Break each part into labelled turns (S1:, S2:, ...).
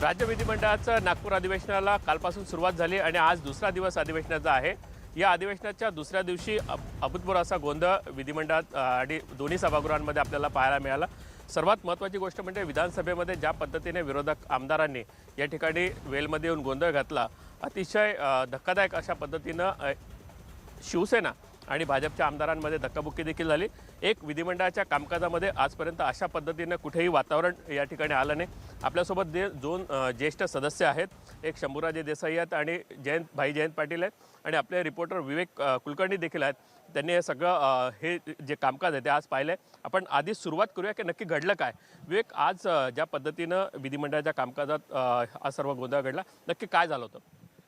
S1: राज्य विधिमंडळाचं नागपूर अधिवेशनाला कालपासून सुरुवात झाली आणि आज दुसरा दिवस अधिवेशनाचा आहे। या अधिवेशनाच्या दुसऱ्या दिवशी अभूतपूर्व असा गोंधळ विधिमंडळात आणि दोन्ही सभागृहांमध्ये आपल्याला पाहायला मिळाला। सर्वात महत्त्वाची गोष्ट म्हणजे विधानसभेमध्ये ज्या पद्धतीने विरोधक आमदारांनी या ठिकाणी वेलमध्ये येऊन गोंधळ घातला, अतिशय धक्कादायक अशा पद्धतीनं शिवसेना आणि भाजपच्या आमदारांमध्ये धक्काबुक्की देखील झाली। एक विधिमंडळाच्या कामकाजामध्ये आजपर्यंत अशा पद्धतीनं कुठेही वातावरण या ठिकाणी आलं नाही। आपल्यासोबत दोन ज्येष्ठ सदस्य आहेत, एक शंभूराजे देसाई आहेत आणि जयंत पाटील आहेत आणि आपले रिपोर्टर विवेक कुलकर्णी देखील आहेत। त्यांनी हे सगळं हे जे कामकाज आहे ते आज पाहिलं आहे। आपण आधी सुरुवात करूया की नक्की घडलं काय। विवेक, आज ज्या पद्धतीनं विधिमंडळाच्या कामकाजात हा सर्व गोंधळ घडला, नक्की काय झालं होतं?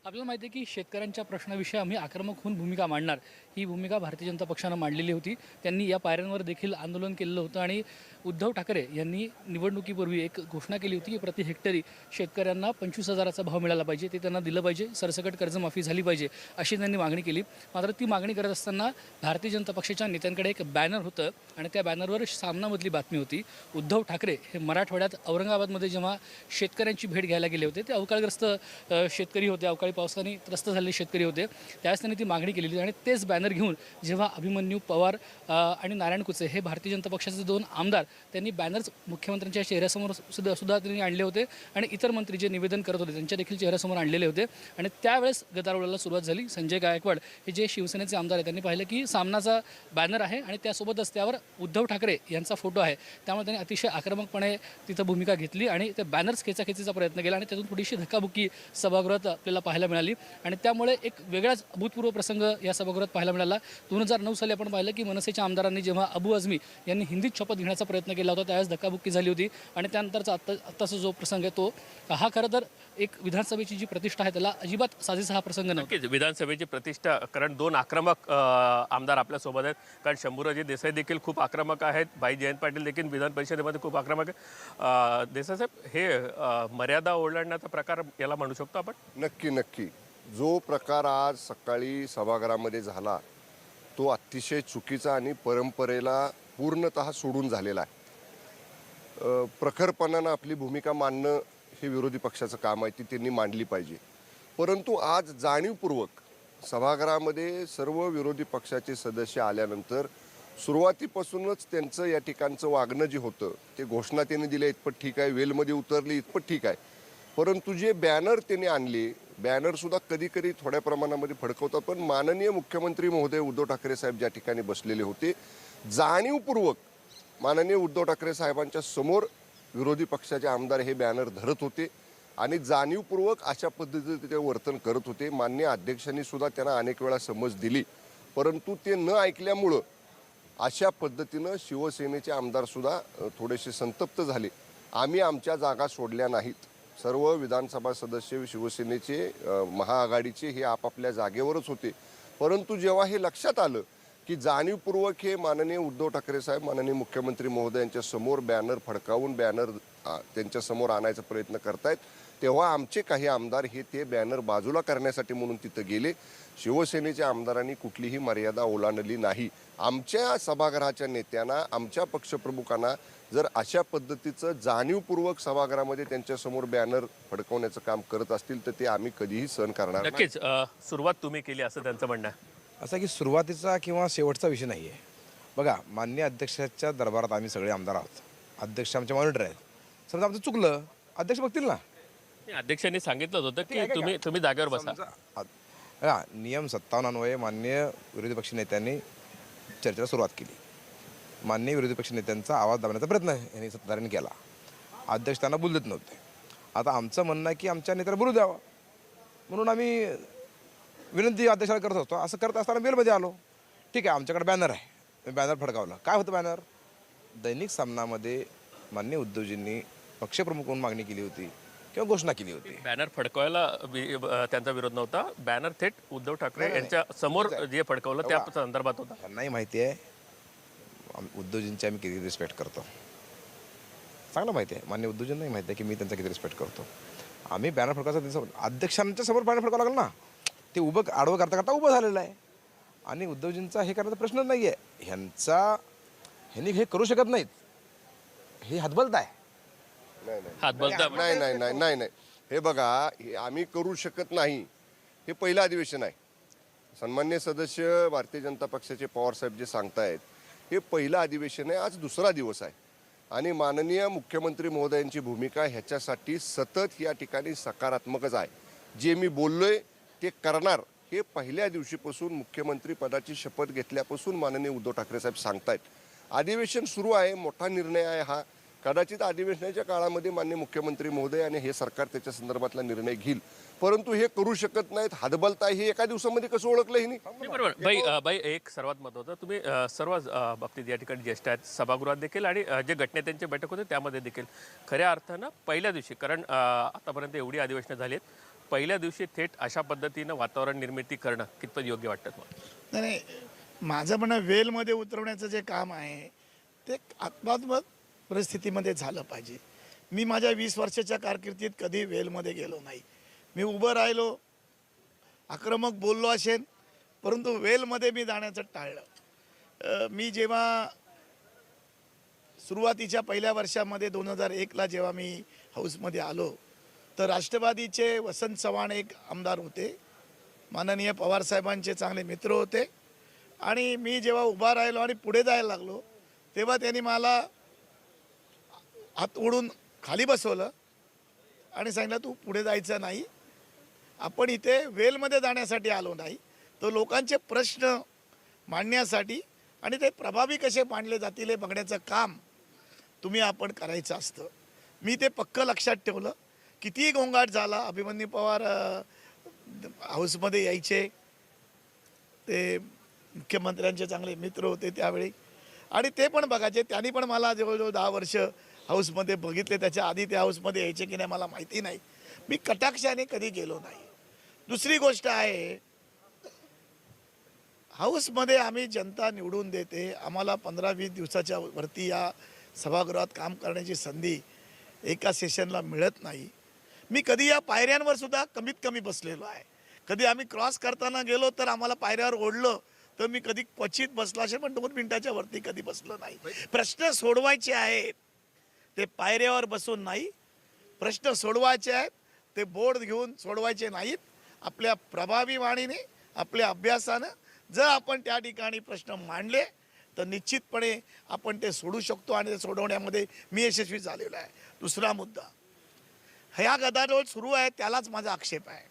S2: आपल्याला माहिती आहे की शेतकऱ्यांच्या प्रश्नाविषयी आम्ही आक्रमक होऊन भूमिका मांडणार, ही भूमिका भारतीय जनता पक्षानं मांडलेली होती। त्यांनी या पायऱ्यांवर देखील आंदोलन केलेलं होतं आणि उद्धव ठाकरे यांनी निवडणुकीपूर्वी एक घोषणा केली होती की प्रति हेक्टरी शेतकऱ्यांना 25,000चा भाव मिळाला पाहिजे, ते त्यांना दिलं पाहिजे, सरसकट कर्जमाफी झाली पाहिजे, अशी त्यांनी मागणी केली। मात्र ती मागणी करत असताना भारतीय जनता पक्षाच्या नेत्यांकडे एक बॅनर होतं आणि त्या बॅनरवर सामनामधली बातमी होती। उद्धव ठाकरे हे मराठवाड्यात औरंगाबादमध्ये जेव्हा शेतकऱ्यांची भेट घ्यायला गेले होते, ते अवकाळग्रस्त शेतकरी होते, अवकाळी पावसाने त्रस्त झालेले शेतकरी होते, त्यावेळेस त्यांनी ती मागणी केलेली आणि तेच बॅनर घेऊन जेव्हा अभिमन्यू पवार आणि नारायण कुचे हे भारतीय जनता पक्षाचे दोन आमदार त्यांनी बॅनर्स मुख्यमंत्र्यांच्या चेहऱ्यासमोर सुद्धा त्यांनी आणले होते आणि इतर मंत्री जे निवेदन करत होते त्यांच्या देखील चेहऱ्यासमोर आणलेले होते आणि त्यावेळेस गदारोळाला सुरुवात झाली। संजय गायकवाड हे जे शिवसेनेचे आमदार आहेत त्यांनी पाहिलं की सामनाचा बॅनर आहे आणि त्यासोबतच त्यावर उद्धव ठाकरे यांचा फोटो आहे, त्यामुळे त्यांनी अतिशय आक्रमकपणे तिथं भूमिका घेतली आणि ते बॅनर्स खेचाखेचीचा प्रयत्न केला आणि त्यातून थोडीशी धक्काबुक्की सभागृहात आपल्याला पाहायला मिळाली आणि त्यामुळे एक वेगळाच अभूतपूर्व प्रसंग या सभागृहात पाहायला मिळाला। 2009 साली आपण पाहिलं की मनसेच्या आमदारांनी जेव्हा अबू आझमी यांनी हिंदीत शपथ घेण्याचा प्रयत्न केला होता, त्यावेळेस धक्काबुक्की झाली होती आणि त्यानंतरचा आत्ताचा जो प्रसंग आहे तो हा खरं तर एक विधानसभेची जी प्रतिष्ठा आहे त्याला अजिबात साजेसा हा प्रसंग नक्कीच
S1: विधानसभेची प्रतिष्ठा, कारण दोन आक्रमक आमदार आपल्यासोबत आहेत। कारण शंभूराजे देसाई देखील खूप आक्रमक आहेत, जयंत पाटील देखील विधान परिषदेमध्ये खूप आक्रमक आहे। देसाई साहेब, हे मर्यादा ओलांडण्याचा प्रकार याला म्हणू शकतो आपण?
S3: नक्की जो प्रकार आज सकाळी सभागृहामध्ये झाला तो अतिशय चुकीचा आणि परंपरेला पूर्णतः सोडून झालेला आहे। प्रखरपणानं आपली भूमिका मांडणं हे विरोधी पक्षाचं काम आहे, ती त्यांनी मांडली पाहिजे। परंतु आज जाणीवपूर्वक सभागृहामध्ये सर्व विरोधी पक्षाचे सदस्य आल्यानंतर सुरुवातीपासूनच त्यांचं या ठिकाणचं वागणं जे होतं ते घोषणा त्यांनी दिल्या इतपत ठीक आहे, वेलमध्ये उतरले इतपत ठीक आहे, परंतु जे बॅनर त्यांनी आणले, बॅनरसुद्धा कधी थोड्या प्रमाणामध्ये फडकवतात। पण माननीय मुख्यमंत्री महोदय उद्धव ठाकरे साहेब ज्या ठिकाणी बसलेले होते, जाणीवपूर्वक माननीय उद्धव ठाकरे साहेबांच्या समोर विरोधी पक्षाचे आमदार हे बॅनर धरत होते आणि जाणीवपूर्वक अशा पद्धतीचे ते वर्तन करत होते। माननीय अध्यक्षांनी सुद्धा त्यांना अनेक वेळा समज दिली, परंतु ते न ऐकल्यामुळं अशा पद्धतीनं शिवसेनेचे आमदारसुद्धा थोडेसे संतप्त झाले। आम्ही आमच्या जागा सोडल्या नाहीत, सर्व विधानसभा सदस्य शिवसेनेचे महाआघाडीचे हे आपापल्या जागेवरच होते। परंतु जेव्हा हे लक्षात आलं की जाणीवपूर्वक हे माननीय उद्धव ठाकरे साहेब माननीय मुख्यमंत्री महोदयांच्या समोर बॅनर फडकावून बॅनर त्यांच्या समोर आणायचा प्रयत्न करतायत, तेव्हा आमचे काही आमदार हे ते बॅनर बाजूला करण्यासाठी म्हणून तिथं गेले। शिवसेनेच्या आमदारांनी कुठलीही मर्यादा ओलांडली नाही। आमच्या सभागृहाच्या नेत्यांना, आमच्या पक्षप्रमुखांना जर अशा पद्धतीचं जाणीवपूर्वक सभागृहामध्ये त्यांच्यासमोर बॅनर फडकवण्याचं काम करत असतील तर ते आम्ही कधीही सहन करणार नाही।
S1: नक्कीच सुरुवात तुम्ही केली असं त्यांचं म्हणणं आहे।
S4: असं की सुरुवातीचा किंवा शेवटचा विषय नाही आहे। बघा, माननीय अध्यक्षाच्या दरबारात आम्ही सगळे आमदार आहोत, अध्यक्ष आमचे मॉनिटर आहेत। समजा आमचं चुकलं, अध्यक्ष बघतील ना।
S1: अध्यक्षांनी सांगितलं होतं की तुम्ही जागेवर बसा।
S4: नियम 57 अन्वये माननीय विरोधी पक्ष नेत्यांनी चर्चेला सुरुवात केली। माननीय विरोधी पक्ष नेत्यांचा आवाज दाबण्याचा प्रयत्न यांनी सत्ताधाऱ्यांनी केला, अध्यक्ष त्यांना बोलू देत नव्हते। आता आमचं म्हणणं आहे की आमच्या नेत्याला बोलू द्यावं, म्हणून आम्ही विनंती अध्यक्षाला करत होतो। असं करत असताना बेलमध्ये आलो, ठीक आहे आमच्याकडे बॅनर आहे, बॅनर फडकावलं। काय होतं बॅनर? दैनिक सामनामध्ये माननीय उद्धवजींनी पक्षप्रमुख म्हणून मागणी केली होती किंवा घोषणा केली होती।
S1: बॅनर फडकवायला त्यांचा विरोध नव्हता, बॅनर थेट उद्धव ठाकरे यांच्या समोर जे फडकवलं त्या संदर्भात होता।
S4: त्यांनाही माहिती आहे उद्धवजींची आम्ही किती रिस्पेक्ट करतो, चांगलं माहिती आहे। मान्य उद्धवजींनाही माहिती आहे की मी त्यांचा किती रिस्पेक्ट करतो। आम्ही बॅनर फडकायचा अध्यक्षांच्या समोर बॅनर फडकावं लागलं ना, ते उभं आडवं करता करता उभं झालेलं आहे आणि उद्धवजींचा हे करण्याचा प्रश्न नाही आहे। ह्यांनी हे करू शकत नाहीत, हे हतबलता आहे।
S1: हात बोलता
S3: नाही नाही नाही नाही नाही हे बघा, हे आम्ही करू शकत नाही. हे पहिलं अधिवेशन आहे. सन्मान्य सदस्य भारतीय जनता पक्षाचे पवारसाहेब जे सांगतायत, हे पहिलं अधिवेशन आहे. आज दुसरा दिवस आहे आणि माननीय मुख्यमंत्री महोदयांची भूमिका ह्याच्यासाठी सतत या ठिकाणी सकारात्मकच आहे. जे मी बोललोय ते करणार हे पहिल्या दिवशीपासून मुख्यमंत्री पदाची शपथ घेतल्यापासून माननीय उद्धव ठाकरे साहेब सांगतायत. अधिवेशन सुरू आहे, मोठा निर्णय आहे हा. कदाचित अधिवेशनाच्या काळामध्ये माननीय मुख्यमंत्री महोदय आणि हे सरकार त्याच्या संदर्भातला निर्णय घेईल, परंतु हे करू शकत नाहीत. हातबलताय हे एका दिवसामध्ये कसं ओळखलं हे नाही.
S1: बरोबर. बाई एक सर्वात महत्त्वाचं, तुम्ही सर्व बाबतीत या ठिकाणी ज्येष्ठ आहेत, सभागृहात देखील आणि जे गटनेत्यांची बैठक होते त्यामध्ये देखील खऱ्या अर्थानं पहिल्या दिवशी, कारण आतापर्यंत एवढी अधिवेशनं झाली आहेत, पहिल्या दिवशी थेट अशा पद्धतीनं वातावरण निर्मिती करणं कितपत योग्य वाटतं तुम्हाला?
S5: नाही, माझं म्हणणं वेलमध्ये उतरवण्याचं जे काम आहे ते आत्मात्मक परिस्थितीमध्ये झालं पाहिजे. मी माझ्या 20 वर्षाच्या कारकिर्दीत कधी वेलमध्ये गेलो नाही. मी उभं राहिलो, आक्रमक बोललो असेल, परंतु वेलमध्ये मी जाण्याचं टाळलं. मी जेव्हा सुरुवातीच्या पहिल्या वर्षामध्ये 2001ला जेव्हा मी हाऊसमध्ये आलो, तर राष्ट्रवादीचे वसंत चव्हाण एक आमदार होते, माननीय पवारसाहेबांचे चांगले मित्र होते. आणि मी जेव्हा उभा राहिलो आणि पुढे जायला लागलो, तेव्हा त्यांनी मला हात ओढून खाली बसवलं आणि सांगितलं, तू पुढे जायचं नाही, आपण इथे वेलमध्ये जाण्यासाठी आलो नाही, तर लोकांचे प्रश्न मांडण्यासाठी आणि ते प्रभावी कसे मांडले जातील हे बघण्याचं काम आपण करायचं असतं. मी ते पक्क लक्षात ठेवलं. कितीही गोंगाट झाला, अभिमन्यू पवार हाऊसमध्ये यायचे, ते मुख्यमंत्र्यांचे चांगले मित्र होते त्यावेळी, आणि ते पण बघायचे. त्यांनी पण मला जवळजवळ 10 वर्ष हाऊसमध्ये बघितले. त्याच्या आधी ते हाऊसमध्ये यायचे की नाही मला माहिती नाही. मी कटाक्षाने कधी गेलो नाही. दुसरी गोष्ट आहे, हाऊसमध्ये आम्ही जनता निवडून देते, आम्हाला 15-20 दिवसाच्या वरती या सभागृहात काम करण्याची संधी एका सेशनला मिळत नाही. मी कधी या पायऱ्यांवर सुद्धा कमीत कमी बसलेलो आहे. कधी आम्ही क्रॉस करताना गेलो तर आम्हाला पायऱ्यावर ओढलं तर मी कधी क्वचित बसलो असेल, पण 2 मिनिटाच्या वरती कधी बसलो नाही. प्रश्न सोडवायचे आहेत, ते पायऱ्यावर बसून नाही. प्रश्न सोडवायचे आहेत, ते बोर्ड घेऊन सोडवायचे नाहीत. आपल्या प्रभावी वाणीने, आपल्या अभ्यासानं जर आपण त्या ठिकाणी प्रश्न मांडले तर निश्चितपणे आपण ते सोडू शकतो आणि ते सोडवण्यामध्ये मी यशस्वी झालेलो आहे. दुसरा मुद्दा, ह्या गदारोळ सुरू आहे त्यालाच माझा आक्षेप आहे.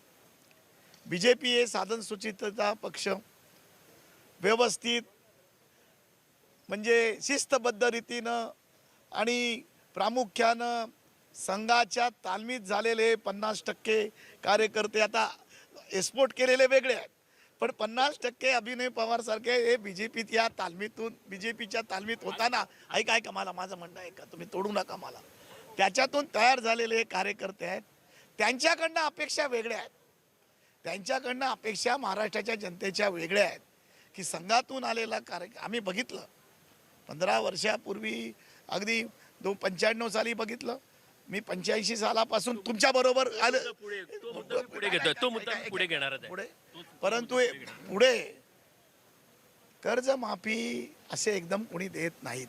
S5: BJP हे साधन सुचितता पक्ष, व्यवस्थित म्हणजे शिस्तबद्ध रीतीनं आणि प्रामुख्यानं संघाच्या तालमीत झालेले 50% कार्यकर्ते आता एक्सपोर्ट केलेले वेगळे आहेत, पण 50% अभिनय पवार सारखे हे BJPत या तालमीतून, BJPच्या तालमीत होताना, ऐका मला माझं म्हणणं आहे का, तुम्ही तोडू नका मला, त्याच्यातून तयार झालेले कार्यकर्ते आहेत. त्यांच्याकडनं अपेक्षा वेगळ्या आहेत. त्यांच्याकडनं अपेक्षा महाराष्ट्राच्या जनतेच्या वेगळ्या आहेत की संघातून आलेला आम्ही बघितलं 15 वर्षापूर्वी, अगदी 95 साली बघितलं. मी 85 सालापासून तुमच्या बरोबर आलं. पुढे परंतु पुढे कर्जमाफी असे एकदम कोणी देत नाहीत.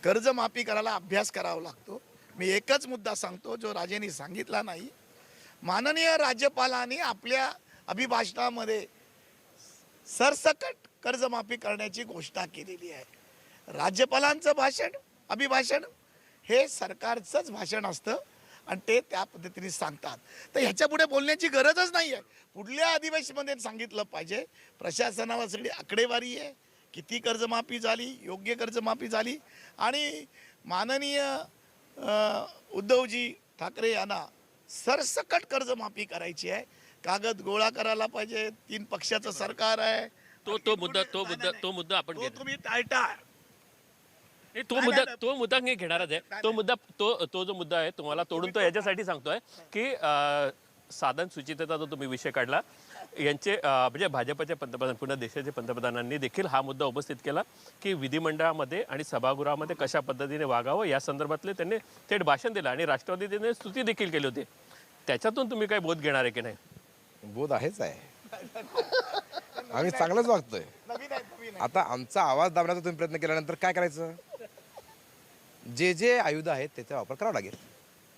S5: कर्जमाफी करायला अभ्यास करावा लागतो. मी एकच मुद्दा सांगतो जो राजेंनी सांगितला नाही. माननीय राज्यपालांनी आपल्या अभिभाषणामध्ये सरसकट कर्जमाफी करण्याची घोषणा केलेली आहे. राज्यपालांचं भाषण, अभिभाषण हे सरकारचंच भाषण असतं आणि ते त्या पद्धतीने सांगतात. तर ह्याच्या पुढे बोलण्याची गरजच नाही आहे. पुढल्या अधिवेशनामध्ये सांगितलं पाहिजे. प्रशासनाला सगळी आकडेवारी आहे, किती कर्जमाफी झाली, योग्य कर्जमाफी झाली, आणि माननीय उद्धवजी ठाकरे यांना सरसकट कर्जमाफी करायची आहे. कागद गोळा करायला पाहिजे. 3 पक्षाचं सरकार आहे.
S1: तो मुद्दा आपण
S5: तुम्ही टाळता.
S1: तो मुद्दा मी घेणारच आहे. तो जो मुद्दा आहे तुम्हाला तोडून तो याच्यासाठी सांगतोय की साधन सुचितेचा जो तुम्ही विषय काढला, यांचे म्हणजे भाजपचे पंतप्रधान, पुन्हा देशाचे पंतप्रधानांनी देखील हा मुद्दा उपस्थित केला की विधिमंडळामध्ये आणि सभागृहामध्ये कशा पद्धतीने वागावं या संदर्भातले त्यांनी थेट भाषण दिलं आणि राष्ट्रवादीने स्तुती देखील केली होती. त्याच्यातून तुम्ही काही बोध घेणार आहे की नाही?
S4: बोध आहेच आहे. आम्ही चांगलंच वागतोय. आता आमचा आवाज दाबण्याचा तुम्ही प्रयत्न केल्यानंतर काय करायचं? जे आयुध आहेत त्याचा वापर करावा लागेल.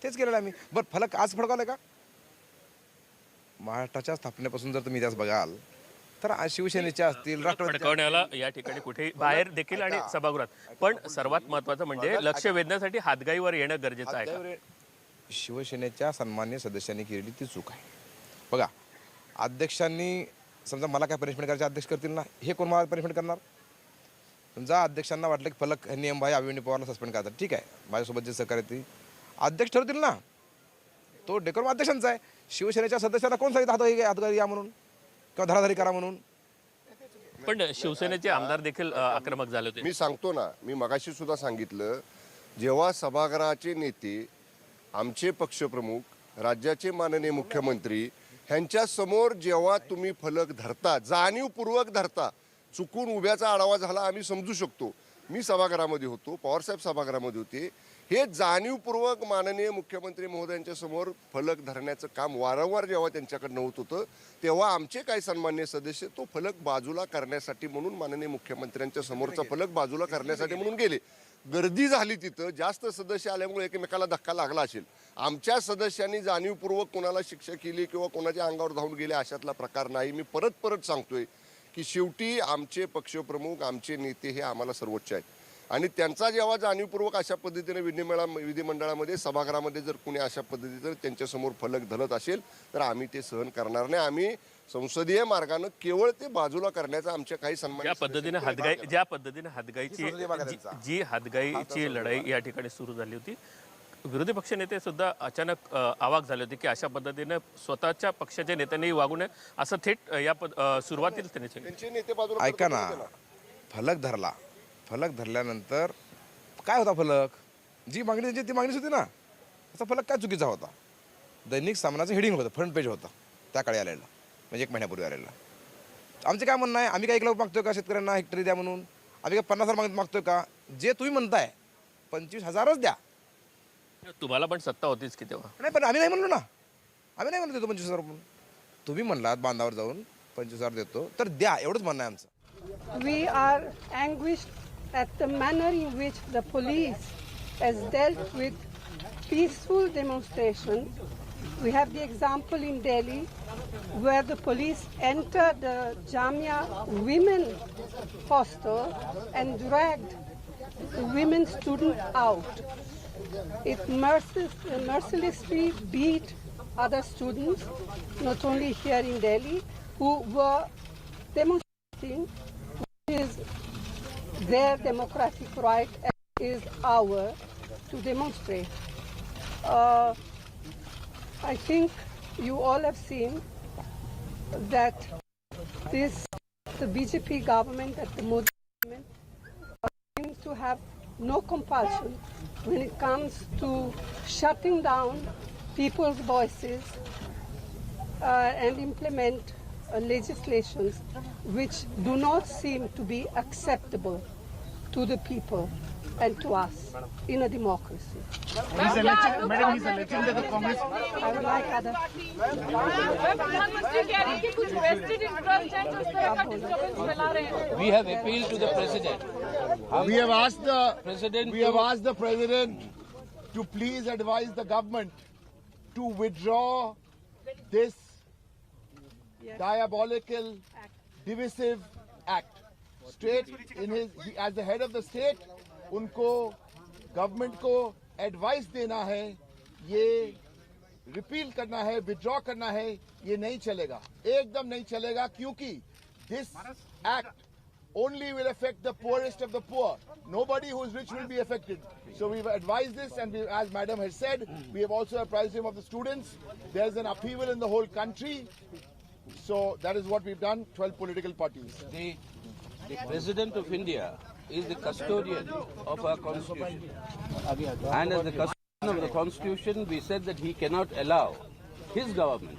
S4: तेच केलेलं आम्ही. बरं, फलक आज फडकवलाय का? महाराष्ट्राच्या स्थापनेपासून जर तुम्ही इतिहास बघाल तर आज शिवसेनेच्या असतील, राष्ट्रवादी
S1: फडकवण्याला या ठिकाणी कुठे बाहेर देखील आणि सभागृहात, पण सर्वात महत्वाचं म्हणजे लक्ष वेधण्यासाठी हातगाईवर येणं गरजेचं आहे का?
S4: शिवसेनेच्या सन्मान्य सदस्यांनी केलेली ती चूक आहे. बघा, अध्यक्षांनी समजा मला काय पनिशमेंट करायचे, अध्यक्ष करतील ना, हे कोण मला पनिशमेंट करणार? समजा अध्यक्षांना वाटलं की फलक नियम आहे, अभिमन्यू पवारला सस्पेंड करतात, ठीक आहे, माझ्यासोबत जे सहकार्य ते अध्यक्ष ठरवतील ना, तो डेकोरम अध्यक्षांचा आहे. शिवसेनेच्या सदस्यांना कोण सांगितलं हातगाई या म्हणून किंवा धराधरी करा म्हणून?
S1: पण शिवसेनेचे आमदार देखील आक्रमक झाले होते.
S3: मी सांगतो ना, मी मगाशी सुद्धा सांगितलं, जेव्हा सभागृहाचे नेते, आमचे पक्षप्रमुख, राज्याचे माननीय मुख्यमंत्री ह्यांच्या समोर जेव्हा तुम्ही फलक धरता, जाणीवपूर्वक धरता, चुकून उभ्याचा आढावा झाला आम्ही समजू शकतो. मी सभागृहामध्ये होतो, पवारसाहेब सभागृहामध्ये होते. हे जाणीवपूर्वक माननीय मुख्यमंत्री महोदयांच्या समोर फलक धरण्याचं काम वारंवार जेव्हा त्यांच्याकडनं होत होतं, तेव्हा आमचे काही सन्मान्य सदस्य तो फलक बाजूला करण्यासाठी म्हणून माननीय मुख्यमंत्र्यांच्या समोरचा फलक बाजूला करण्यासाठी म्हणून गेले. गर्दी झाली तिथं, जास्त सदस्य आल्यामुळे एकमेकाला धक्का लागला असेल. आमच्या सदस्यांनी जाणीवपूर्वक कोणाला शिक्षा केली किंवा कोणाच्या अंगावर धावून गेले अशातला प्रकार नाही. मी परत सांगतोय की शेवटी आमचे पक्षप्रमुख, आमचे नेते हे आम्हाला सर्वोच्च आहेत आणि त्यांचा जेव्हा जाणीवपूर्वक अशा पद्धतीने विधिमंडळामध्ये सभागृहामध्ये जर कुणी अशा पद्धतीचं त्यांच्यासमोर फलक धरत असेल तर आम्ही ते सहन करणार नाही. आम्ही संसदीय मार्गानं केवळ ते बाजूला करण्याचा आमच्या काही सन्मान.
S1: ज्या पद्धतीने हातगाईची जी हातगाईची लढाई या ठिकाणी सुरू झाली होती, विरोधी पक्षनेते सुद्धा अचानक अवाक झाले होते की अशा पद्धतीने स्वतःच्या पक्षाच्या नेत्यांनी वागू नये असं थेट या सुरुवातीला
S3: त्यांचे नेते बाजूला.
S4: ऐका ना, फलक धरल्यानंतर काय होता फलक? जी मागणी त्यांची ती मागणीच होती ना. असा फलक काय चुकीचा होता? दैनिक सामनाचं हेडिंग होतं, फ्रंट पेज होता त्या काळी आलेला, म्हणजे 1 महिन्यापूर्वी आलेला. आमचं काय म्हणणं आहे, आम्ही काय 1 लाख मागतोय का शेतकऱ्यांना हेक्टरी द्या म्हणून? आम्ही काय 50,000 मागतोय का? जे तुम्ही म्हणताय 25,000च द्या.
S1: तुम्हाला पण सत्ता होतीच की तेव्हा.
S4: नाही, पण आम्ही नाही म्हणलो ना, आम्ही नाही म्हणतो 25,000 म्हणून. तुम्ही म्हणलात बांधावर जाऊन 25,000 देतो तर द्या, एवढंच म्हणणं आहे आमचं.
S6: We are anguished at the manner in which the police has dealt with peaceful demonstrations. We have the example in Delhi where the police entered the Jamia women hostel and dragged the women students out. It mercilessly beat other students, not only here in Delhi, who were demonstrating, which is their democratic right and is ours to demonstrate. I think you all have seen that the BJP government, that the Modi government seems to have no compulsion when it comes to shutting down people's voices and implement legislations which do not seem to be acceptable to the people and to us in a democracy.
S7: Madam he's alleging that the Congress.
S6: I would like other.
S8: प्रधानमंत्री कह रहे हैं कि कुछ vested interest हैं जो इस तरह का डिस्टर्बेंस फैला रहे हैं.
S9: We have appealed to the president.
S7: We have asked the
S9: President
S7: We have asked the president to please advise the government to withdraw this diabolical, divisive act. State in as the head of the state, उनको government को advice देना है, ये repeal करना है, withdraw करना है. ये नहीं चलेगा, एकदम नहीं चलेगा, क्योंकि दिस act only will affect the poorest of the poor. Nobody who is rich will be affected. So we've advised this, and as Madam has said, we have also apprised him of the students. There's an upheaval in the whole country. So that is what we've done, 12 political parties.
S9: The President of India is the custodian of our constitution. And as the custodian of the constitution, we said that he cannot allow his government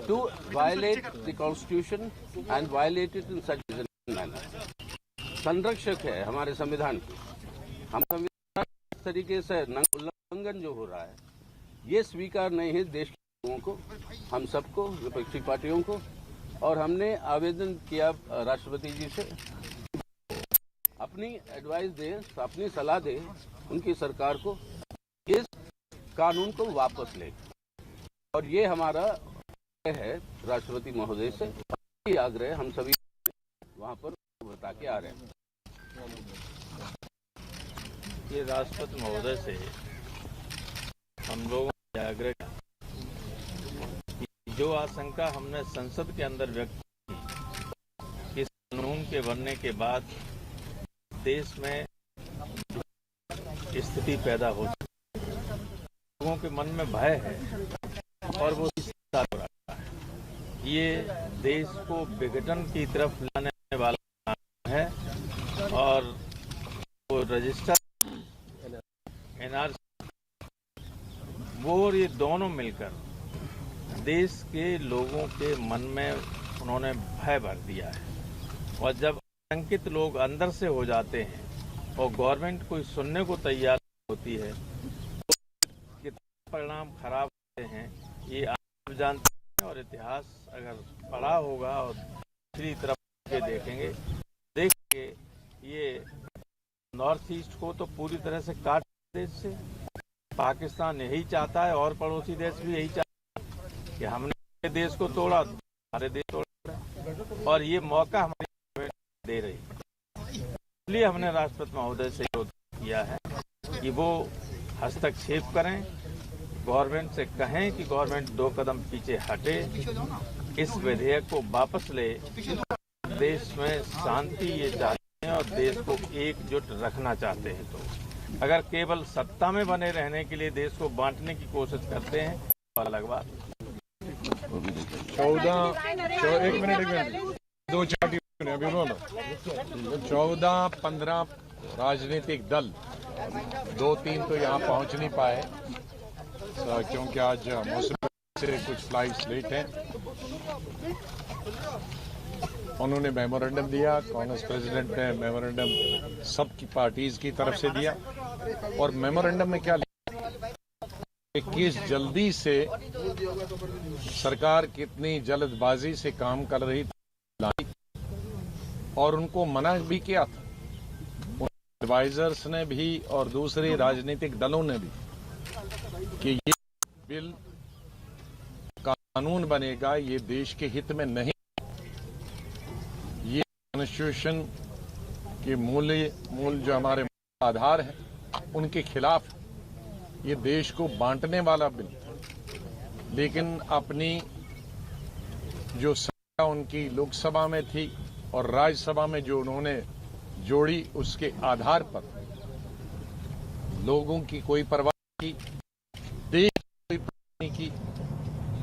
S9: to violate the constitution and violate it in such a manner. संरक्षक है हमारे संविधान की. हम संविधान इस तरीके से उल्लंघन जो हो रहा है, ये स्वीकार नहीं है देश के लोगों को, हम सबको, विपक्षी पार्टियों को. और हमने आवेदन किया राष्ट्रपति जी से, अपनी एडवाइस दें, अपनी सलाह दें उनकी सरकार को इस कानून को वापस ले। और ये हमारा है राष्ट्रपति महोदय से, ये आग्रह हम सभी वहाँ पर बता के आ रहे हैं।
S10: ये राष्ट्रपति महोदय से हम लोगों ने आग्रह किया कि जो आशंका हमने संसद के अंदर व्यक्त की, इस कानून के बनने के बाद देश में स्थिति पैदा हो, लोगों के मन में भय है और वो इस साल हो रहा है। ये देश को विघटन की तरफ लाने वाला कानून है और वो रजिस्टर एनआरसी वो और ये दोनों मिलकर देश के लोगों के मन में उन्होंने भय भर दिया है। और जब आतंकित लोग अंदर से हो जाते हैं और गवर्नमेंट कोई सुनने को तैयार होती है तो कितने परिणाम खराब होते हैं ये आप जानते हैं। और इतिहास अगर पढ़ा होगा और दूसरी तरफ के देखेंगे ये नॉर्थ ईस्ट को तो पूरी तरह से काट देश से। पाकिस्तान यही चाहता है और पड़ोसी देश भी यही चाहता है कि हमने देश को तोड़ा, हमारे देश तोड़ा, और ये मौका हमारी दे रही है। इसलिए हमने राष्ट्रपति महोदय से किया है कि वो हस्तक्षेप करें, गवर्नमेंट से कहें कि गवर्नमेंट 2 कदम पीछे हटे, इस विधेयक को वापस ले। देश में शांति ये चाहते हैं और देश को एकजुट रखना चाहते हैं। तो अगर केवल सत्ता में बने रहने के लिए देश को बांटने की कोशिश करते हैं तो अलग बात।
S11: 14-15 राजनीतिक दल, 2-3 तो यहाँ पहुँच नहीं पाए क्योंकि आज मौसम से कुछ फ्लाइट्स लेट हैं। उन्होंने मेमोरेंडम दिया, कांग्रेस प्रेसिडेंट ने मेमोरेंडम सबकी पार्टीज की तरफ से दिया और मेमोरेंडम में क्या लिखा कि किस जल्दी से सरकार कितनी जल्दबाजी से काम कर रही थी और उनको मना भी किया था एडवाइजर्स ने भी और दूसरे राजनीतिक दलों ने भी कि ये बिल कानून बनेगा, ये देश के हित में नहीं, ये कॉन्स्टिट्यूशन के मूल जो हमारे आधार है उनके खिलाफ, ये देश को बांटने वाला बिल। लेकिन अपनी जो संख्या उनकी लोकसभा में थी और राज्यसभा में जो उन्होंने जोड़ी, उसके आधार पर लोगों की कोई परवाह नहीं की, देश कोई परवाह नहीं की।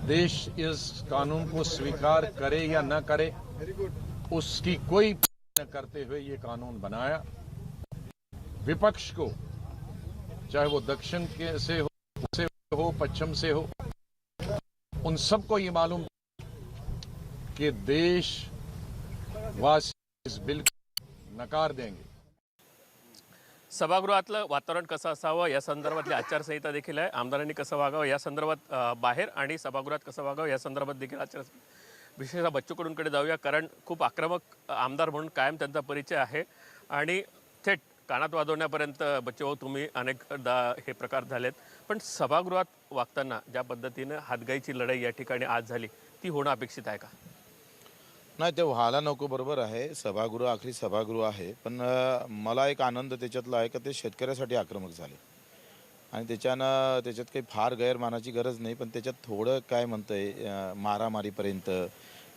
S11: देश इस कानून को स्वीकार करे या न करे उसकी कोई न करते हुए ये कानून बनाया। विपक्ष को, चाहे वो दक्षिण के से हो पश्चिम से हो, उन सबको ये मालूम कि देशवासी इस बिल को नकार देंगे।
S1: सभागृहातलं वातावरण कसं असावं या संदर्भातली आचारसंहिता देखील आहे। आमदारांनी कसं वागावं या संदर्भात बाहेर आणि सभागृहात कसं वागावं या संदर्भात देखील आचारसंहिता। विशेषतः बच्चू कडूंकडे जाऊया, कारण खूप आक्रमक आमदार म्हणून कायम त्यांचा परिचय आहे आणि थेट कानात वाजवण्यापर्यंत बच्चू तुम्ही अनेकदा हे प्रकार झालेत। पण सभागृहात वागताना ज्या पद्धतीने हातगाईची लढाई या ठिकाणी आज झाली ती होणं अपेक्षित आहे का?
S12: नाही, ते व्हायला नको, बरोबर आहे। सभागृह आखरी सभागृह आहे, पण मला एक आनंद त्याच्यातला आहे का ते शेतकऱ्यासाठी आक्रमक झाले आणि त्याच्यात काही फार गैरमानाची गरज नाही, पण त्याच्यात थोडं काय म्हणतंय मारामारीपर्यंत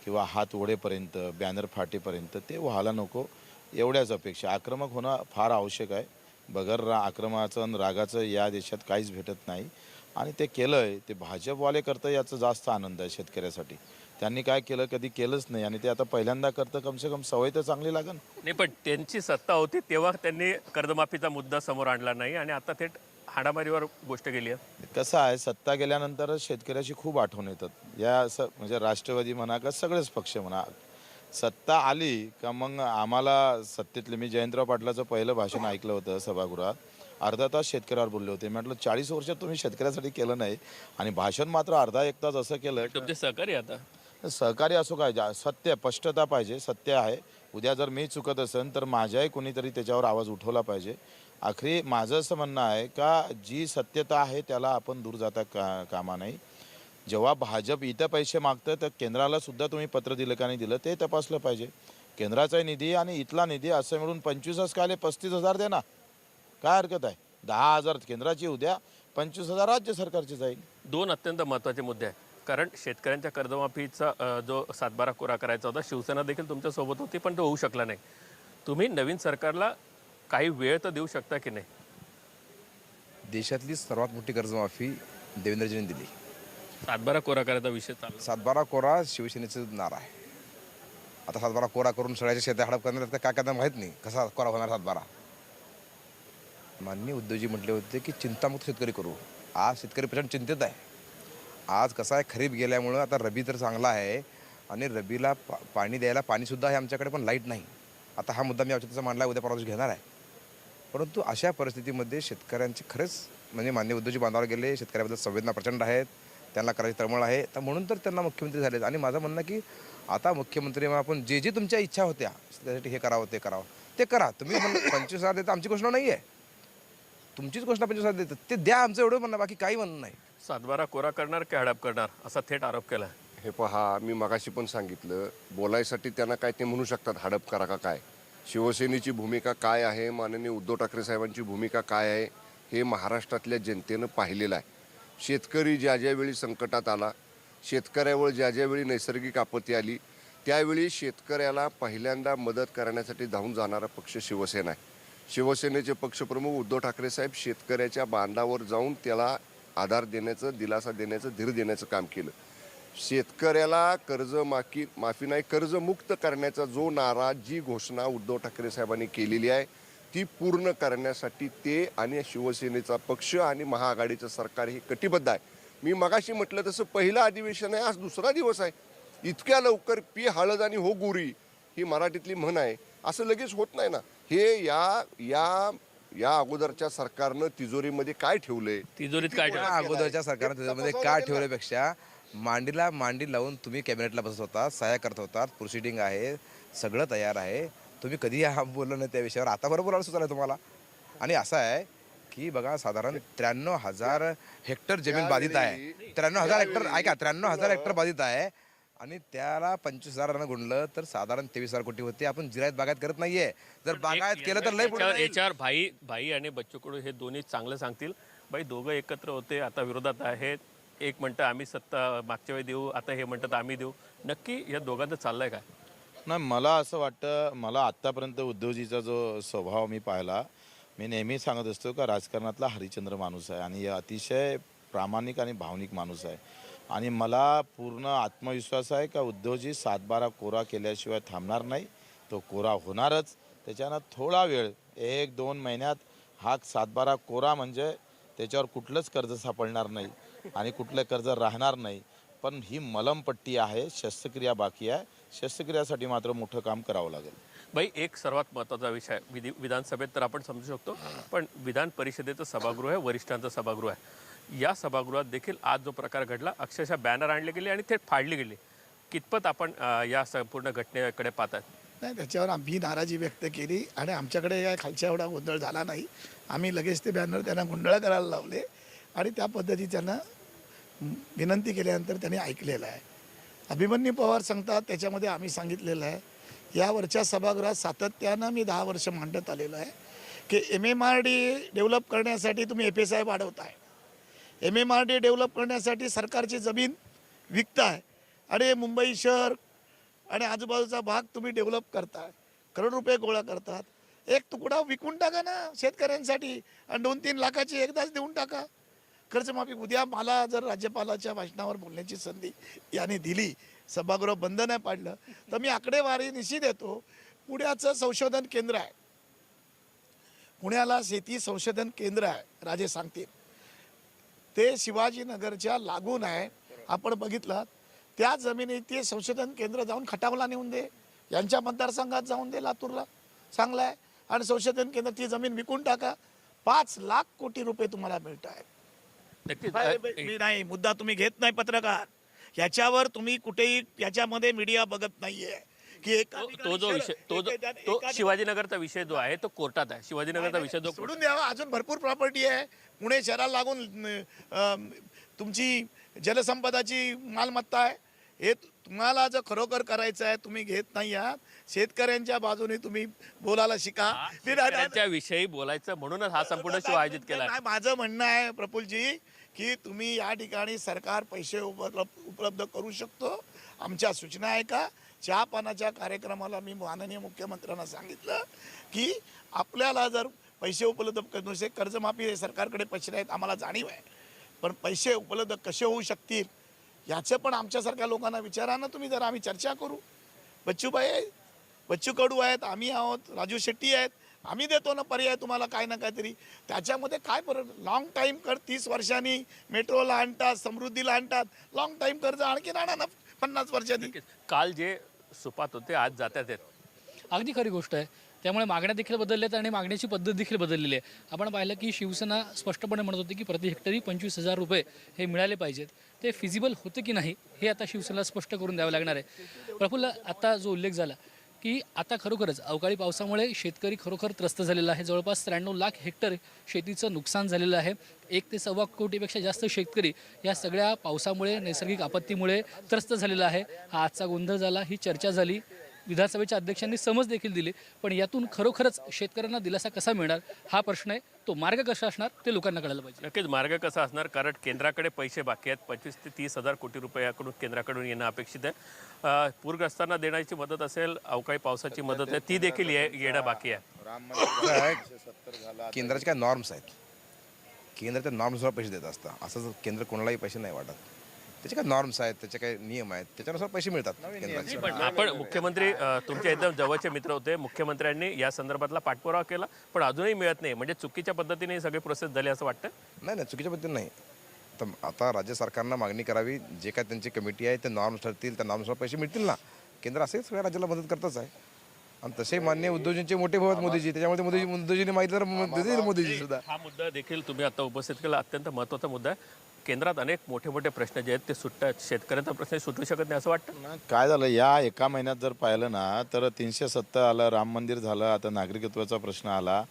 S12: किंवा हात ओढेपर्यंत, बॅनर फाटेपर्यंत ते व्हायला नको, एवढ्याच अपेक्षा। आक्रमक होणं फार आवश्यक आहे। बगर आक्रमणाचं आणि रागाचं या देशात काहीच भेटत नाही आणि ते केलंय ते भाजपवाले करतं, याचा जास्त आनंद आहे शेतकऱ्यासाठी। त्यांनी काय केलं, कधी केलंच नाही आणि ते आता पहिल्यांदा करतं, कमसे कम सवय तर चांगली लागेल।
S1: नाही, पण त्यांची सत्ता होती तेव्हा त्यांनी कर्जमाफीचा मुद्दा समोर आणला नाही आणि आता थेट हाडामारीवर गोष्ट गेली आहे।
S12: कसं आहे, सत्ता गेल्यानंतर शेतकऱ्याची खूप आठवण येतात। या म्हणजे राष्ट्रवादी म्हणा का सगळेच पक्ष म्हणा, सत्ता आली का मग आम्हाला सत्तेतले, मी जयंतराव पाटलाचं पहिलं भाषण ऐकलं होतं सभागृहात, अर्धा तास शेतकऱ्यावर बोलले होते। म्हटलं 40 वर्षात तुम्ही शेतकऱ्यासाठी केलं नाही आणि भाषण मात्र अर्धा एक तास असं केलं।
S1: तुमचे सहकारी आता
S12: सहकारी असो काय, सत्य स्पष्टता पाहिजे, सत्य आहे। उद्या जर मी चुकत असेल तर माझ्याही कोणीतरी त्याच्यावर आवाज उठवला पाहिजे आखरी माझं असं म्हणणं आहे का जी सत्यता आहे त्याला आपण दूर जाता कामा नाही. जेव्हा भाजप इथं पैसे मागतं तर केंद्राला सुद्धा तुम्ही पत्र दिलं का नाही दिलं ते तपासलं पाहिजे. केंद्राचा निधी आणि इथला निधी असं मिळून 25 का आले 35,000 द्या ना, काय हरकत आहे. 10,000 केंद्राची उद्या 25,000 राज्य सरकारचे जाईल.
S1: दोन अत्यंत महत्त्वाचे मुद्दे आहेत. कारण शेतकऱ्यांच्या कर्जमाफीचा जो 7/12 कोरा करायचा होता, शिवसेना देखील तुमच्यासोबत होती, पण तो होऊ शकला नाही. तुम्ही नवीन सरकारला काही वेळ तर देऊ शकता की नाही?
S4: देशातली सर्वात मोठी कर्जमाफी देवेंद्रजींनी दिली.
S1: 7/12 कोरा करायचा विषय चालला.
S4: 7/12 कोरा शिवसेनेचं नारा आहे. आता 7/12 कोरा करून सगळ्याच्या शेत्या हडप करणार तर काय करणार माहीत नाही. कसा कोरा होणार 7/12. माननीय उद्धवजी म्हटले होते की चिंतामुक्त शेतकरी करू. आज शेतकरी प्रचंड चिंतित आहे. आज कसं आहे, खरीप गेल्यामुळं आता रबी तर चांगला आहे आणि रबीला पाणी द्यायला पाणीसुद्धा आहे आमच्याकडे, पण लाईट नाही. आता हा मुद्दा मी औषधाचा मांडला, उद्या परवा दिवशी घेणार आहे. परंतु अशा परिस्थितीमध्ये शेतकऱ्यांची खरंच म्हणजे माननीय उद्धवजी बांधावर गेले. शेतकऱ्याबद्दल संवेदना प्रचंड आहेत, त्यांना करायची तळमळ आहे. तर म्हणून तर त्यांना मुख्यमंत्री झालेत. आणि माझं म्हणणं की आता मुख्यमंत्री आपण जे तुमच्या इच्छा होत्या त्यासाठी हे करावं ते करावं ते करा. तुम्ही म्हणलं 25,000 देता, आमची घोषणा नाही आहे, तुमचीच घोषणा 25,000 देतात ते द्या, आमचं एवढं म्हणणं, बाकी काही म्हणणं नाही.
S1: 7/12 कोरा करणार की हडप करणार असा थेट आरोप केला.
S3: हे पहा, मी मगाशी पण सांगितलं, बोलायसाठी त्यांना काय ते म्हणू शकतात हडप करा का काय. शिवसेनेची भूमिका काय आहे, माननीय उद्धव ठाकरे साहेबांची भूमिका काय आहे हे महाराष्ट्रातल्या जनतेनं पाहिलेलं आहे. शेतकरी ज्या ज्यावेळी संकटात आला, शेतकऱ्यावर ज्या ज्यावेळी नैसर्गिक आपत्ती आली, त्यावेळी शेतकऱ्याला पहिल्यांदा मदत करण्यासाठी धावून जाणारा पक्ष शिवसेना आहे. शिवसेनेचे पक्षप्रमुख उद्धव ठाकरे साहेब शेतकऱ्याच्या बांधावर जाऊन त्याला आधार देण्याचं, दिलासा देण्याचं, धीर देण्याचं काम केलं. शेतकऱ्याला माफी नाही, कर्जमुक्त करण्याचा जो नारा, जी घोषणा उद्धव ठाकरे साहेबांनी केलेली आहे ती पूर्ण करण्यासाठी ते आणि शिवसेनेचा पक्ष आणि महाआघाडीचं सरकार हे कटिबद्ध आहे. मी मगाशी म्हटलं तसं पहिलं अधिवेशन आहे, आज दुसरा दिवस आहे. इतक्या लवकर पी हळद आणि हो गोरी ही मराठीतली म्हण आहे, असं लगेच होत नाही ना. हे या अगोदरच्या सरकारनं तिजोरीमध्ये काय ठेवलंय,
S1: तिजोरीत काय ठेवलं?
S4: अगोदरच्या सरकारनं तिजोरीमध्ये काय ठेवल्यापेक्षा मांडीला मांडी लावून तुम्ही कॅबिनेटला बसत होता, सहाय्य करत होतात, प्रोसिडिंग आहे, सगळं तयार आहे. तुम्ही कधी बोललं नाही त्या विषयावर, आता बरोबर बोलायला सुचलं तुम्हाला. आणि असं आहे की बघा, साधारण 93,000 हेक्टर जमीन बाधित आहे. 93,000 हेक्टर, ऐका, 93,000 हेक्टर बाधित आहे आणि त्याला 25,000 गुणलं तर साधारण 23,000 कोटी होते. आपण जिरायत बागायत करत नाहीये. जर बागायत केलं तर लय पुढे जाईल.
S1: याच्यावर भाई आणि बच्चू कडू हे दोन्ही चांगलं सांगतील. बाई दोघं एकत्र होते, आता विरोधात आहेत. एक म्हणतं आम्ही सत्ता मागच्या वेळी देऊ, आता हे म्हणतात आम्ही देऊ. नक्की या दोघांचं चाललंय काय?
S12: नाही, मला असं वाटतं, मला आत्तापर्यंत उद्धवजीचा जो स्वभाव मी पाहिला, मी नेहमी सांगत असतो का राजकारणातला हरिश्चंद्र माणूस आहे आणि अतिशय प्रामाणिक आणि भावनिक माणूस आहे. आणि मला पूर्ण आत्मविश्वास आहे का उद्धवजी 7/12 कोरा केल्याशिवाय थांबणार नाही, तो कोरा होणारच. त्याच्यानं थोडा वेळ, 1-2 महिन्यात हा 7/12 कोरा म्हणजे त्याच्यावर कुठलंच कर्ज सापडणार नाही आणि कुठलं कर्ज राहणार नाही. पण ही मलमपट्टी आहे, शस्त्रक्रिया बाकी आहे. शस्त्रक्रियासाठी मात्र मोठं काम करावं लागेल.
S1: बाई, एक सर्वात महत्त्वाचा विषय विधानसभेत तर आपण समजू शकतो, पण विधान परिषदेचं सभागृह आहे, वरिष्ठांचं सभागृह आहे. या सभागृहात देखील आज जो प्रकार घडला, अक्षरशः बॅनर आणले गेले आणि थेट फाडली गेली. कितपत आपण या संपूर्ण घटनेकडे पाहतात?
S5: नाही, त्याच्यावर आम्ही नाराजी व्यक्त केली आणि आमच्याकडे या खालच्या एवढा गोंधळ झाला नाही. आम्ही लगेच ते बॅनर त्यांना गुंडाळा करायला लावले आणि त्या पद्धती त्यांना विनंती केल्यानंतर त्यांनी ऐकलेलं आहे. अभिमन्यू पवार सांगतात, त्याच्यामध्ये आम्ही सांगितलेलं आहे, यावरच्या सभागृहात सातत्यानं मी 10 वर्ष मांडत आलेलं आहे की MMRD डेव्हलप करण्यासाठी तुम्ही FSI वाढवताय, MMRD डेव्हलप करण्यासाठी सरकारची जमीन विकताय आणि मुंबई शहर आणि आजूबाजूचा भाग तुम्ही डेव्हलप करताय, करोड रुपये गोळा करतात. एक तुकडा विकून टाका ना शेतकऱ्यांसाठी आणि 2-3 लाखाची एकदाच देऊन टाका कर्जमाफी. उद्या मला जर राज्यपालाच्या भाषणावर बोलण्याची संधी याने दिली, सभागृह बंद नाही पाडलं, तर मी आकडेवारी निश्चित देतो. पुण्याचं संशोधन केंद्र आहे, पुण्याला शेती संशोधन केंद्र आहे, राजे सांगतील, ते शिवाजीनगरच्या लागून आहे. आपण बघितलं त्या जमिनीत ते संशोधन केंद्र जाऊन खटावला नेऊन दे, यांच्या मतदारसंघात जाऊन दे, लातूरला चांगला आहे. आणि संशोधन केंद्र ती जमीन विकून टाका, 5 लाख कोटी रुपये तुम्हाला मिळत आहेत. मी नाही, मुद्दा तुम्ही घेत नाही पत्रकार, याच्यावर तुम्ही कुठेही याच्यामध्ये मीडिया बघत नाहीये की
S1: तो जो विषय तो शिवाजीनगरचा विषय जो आहे तो कोर्टात आहे. शिवाजीनगरचा विषय जो
S5: सोडून द्यावा. अजून भरपूर प्रॉपर्टी आहे पुणे शहराला लागून तुमची जलसंपदाची मालमत्ता आहे. हे तुम्हाला जर खरोखर करायचं आहे तुम्ही घेत नाही आहात. शेतकऱ्यांच्या बाजूने तुम्ही बोलायला शिका.
S1: शेतकऱ्यांच्या विषयी बोलायचं म्हणूनच हा संपूर्ण शो आयोजित केला
S5: काय माझं म्हणणं आहे प्रफुल्लजी की तुम्ही या ठिकाणी सरकार पैसे उपलब्ध करू शकतो. आमच्या सूचना आहे का चहा पानाच्या कार्यक्रमाला मी माननीय मुख्यमंत्र्यांना सांगितलं की आपल्याला जर पैसे उपलब्ध करून कर्जमाफी सरकारकडे पैसे नाहीत आम्हाला जाणीव आहे पण पैसे उपलब्ध कसे होऊ शकतील याचं पण आमच्यासारख्या लोकांना विचारा ना तुम्ही. जरा आम्ही चर्चा करू. बच्चूभाई आहेत, बच्चू कडू आहेत, आम्ही आहोत, राजू शेट्टी आहेत, आम्ही देतो ना पर्याय तुम्हाला काय ना काहीतरी. त्याच्यामध्ये काय फरक. लॉंग टाईम कर 30 वर्षांनी मेट्रोला आणतात समृद्धीला आणतात. लॉंग टाईम कर्ज आणखीन आणा ना 50 वर्षांनी.
S1: काल जे सुपात होते आज जातात आहेत.
S2: अगदी खरी गोष्ट आहे. त्यामुळे मागण्या देखील बदलल्यात आणि मागण्याची पद्धत देखील बदललेली आहे. आपण पाहिलं की शिवसेना स्पष्टपणे म्हणत होती की प्रति हेक्टरी 25,000 रुपये हे मिळाले पाहिजेत. ते फिजिबल होते की नाही हे आता शिवसेनेला स्पष्ट करून द्यावं लागणार आहे. प्रफुल्ल, आता जो उल्लेख झाला की आता खरोखरच अवकाळी पावसामुळे शेतकरी खरोखर त्रस्त झालेला आहे. जवळपास 93 लाख हेक्टर शेतीचं नुकसान झालेलं आहे. 1 ते 1.25 कोटीपेक्षा जास्त शेतकरी या सगळ्या पावसामुळे नैसर्गिक आपत्तीमुळे त्रस्त झालेला आहे. हा आजचा गोंधळ झाला, ही चर्चा झाली, विधानसभेच्या अध्यक्षांनी समज देखील दिली. पण यातून खरोखरच शेतकऱ्यांना दिलासा कसा मिळणार हा प्रश्न आहे. तो मार्ग कसा असणार ते लोकांना कळायला पाहिजे.
S1: नक्कीच मार्ग कसा असणार कारण केंद्राकडे पैसे बाकी आहेत. 25 ते 30,000 कोटी रुपयाकडून केंद्राकडून येणं अपेक्षित आहे. पूरग्रस्तांना देण्याची मदत असेल, अवकाळी पावसाची मदत आहे ती देखील येणं बाकी आहे.
S4: केंद्राचे काय नॉर्म्स आहेत. केंद्र त्या नॉर्म्सवर पैसे देत असतं. असं केंद्र कोणालाही पैसे नाही वाटत. त्याचे काय नॉर्म्स आहेत, त्याचे काय नियम आहेत, त्याच्यानुसार पैसे मिळतात केंद्राचे.
S1: पण आपण मुख्यमंत्री तुमचे एकदम जवळचे मित्र होते. मुख्यमंत्र्यांनी या संदर्भातला पाठपुरावा केला पण अजूनही मिळत नाही. म्हणजे चुकीच्या पद्धतीने सगळी प्रोसेस झाली असं वाटतं.
S4: नाही चुकीच्या पद्धतीने नाही. तर आता राज्य सरकारनं मागणी करावी. जे काय त्यांची कमिटी आहे ते नॉर्म्स ठरतील, त्या नॉर्म्सवर पैसे मिळतील ना. केंद्र असेच सगळ्या राज्याला मदत करतच आहे. आणि तसे मान्य उद्योजकांचे मोठे भाऊ आहेत मोदीजी. त्याच्यामुळे मोदीजीने माहिती तर मोदीजी सुद्धा.
S1: हा मुद्दा देखील तुम्ही आता उपस्थित केला. अत्यंत महत्त्वाचा मुद्दा आहे. केंद्रात अनेक मोठे मोठे प्रश्न जे आहेत ते सुटतात. शेतकऱ्यांचा प्रश्न सुटू शकत नाही असं वाटतं.
S12: काय झालं या एका महिन्यात जर पाहिलं ना तर 370 आलं, राम मंदिर झालं, आता नागरिकत्वाचा प्रश्न आला.